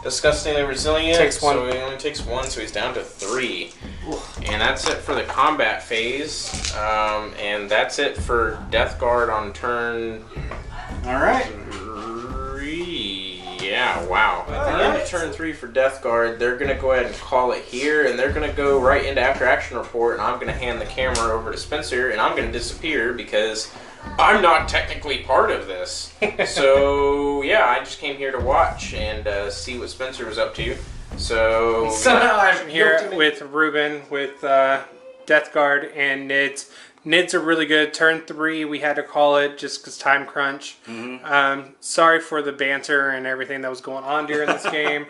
Disgustingly resilient. Takes 1. So he only takes 1, so he's down to 3. And that's it for the combat phase. And that's it for Death Guard on turn Alright. 3. Yeah, wow. At the end of turn 3 for Death Guard, they're going to go ahead and call it here, and they're going to go right into After Action Report, and I'm going to hand the camera over to Spencer, and I'm going to disappear because I'm not technically part of this. So, yeah, I just came here to watch and see what Spencer was up to. So, Somehow I'm here with Reuben with Death Guard and Nids. Nids are really good. Turn 3, we had to call it just because time crunch. Sorry for the banter and everything that was going on during this game.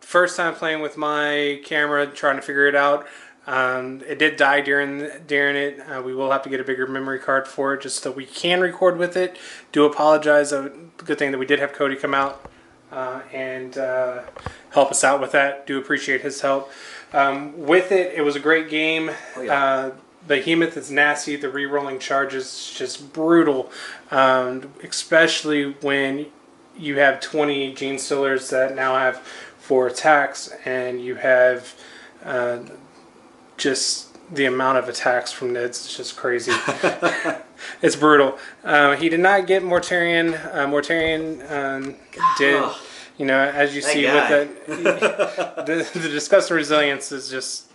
First time playing with my camera, trying to figure it out. It did die during it. We will have to get a bigger memory card for it just so we can record with it. Do apologize. Good thing that we did have Cody come out and help us out with that. Do appreciate his help. With it, it was a great game. Oh, yeah. Behemoth is nasty. The re-rolling charges is just brutal, especially when you have 20 Gene Stealers that now have 4 attacks, and you have just the amount of attacks from Nids is just crazy. It's brutal. He did not get Mortarion. Mortarion did, you know, as you see guy. with the disgusting resilience is just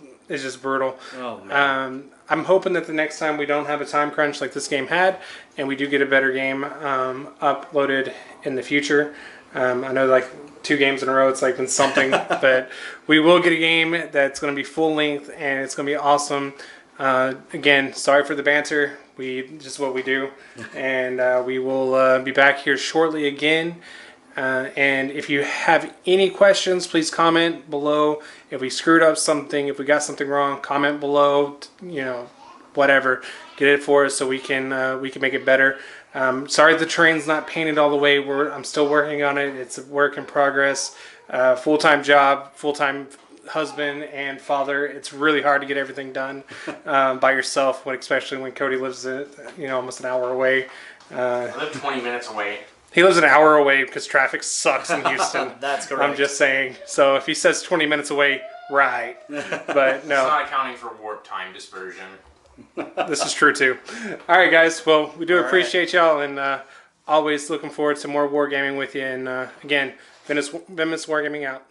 brutal. Oh, man. I'm hoping that the next time we don't have a time crunch like this game had, and we do get a better game uploaded in the future. I know like 2 games in a row it's like been something, but we will get a game that's going to be full length and it's going to be awesome. Again, sorry for the banter. Just what we do, and we will be back here shortly again. And if you have any questions, please comment below. If we screwed up something, if we got something wrong, comment below. You know, whatever, get it for us so we can make it better. Sorry the terrain's not painted all the way. I'm still working on it. It's a work in progress. Full-time job, full-time husband and father. It's really hard to get everything done by yourself, especially when Cody lives almost an hour away. I live 20 minutes away. He lives an hour away because traffic sucks in Houston. That's correct. I'm just saying. So if he says 20 minutes away, right. But no. It's not accounting for warp time dispersion. This is true too. All right, guys. Well, we do All appreciate y'all, and always looking forward to more wargaming with you. And again, Venomous Wargaming out.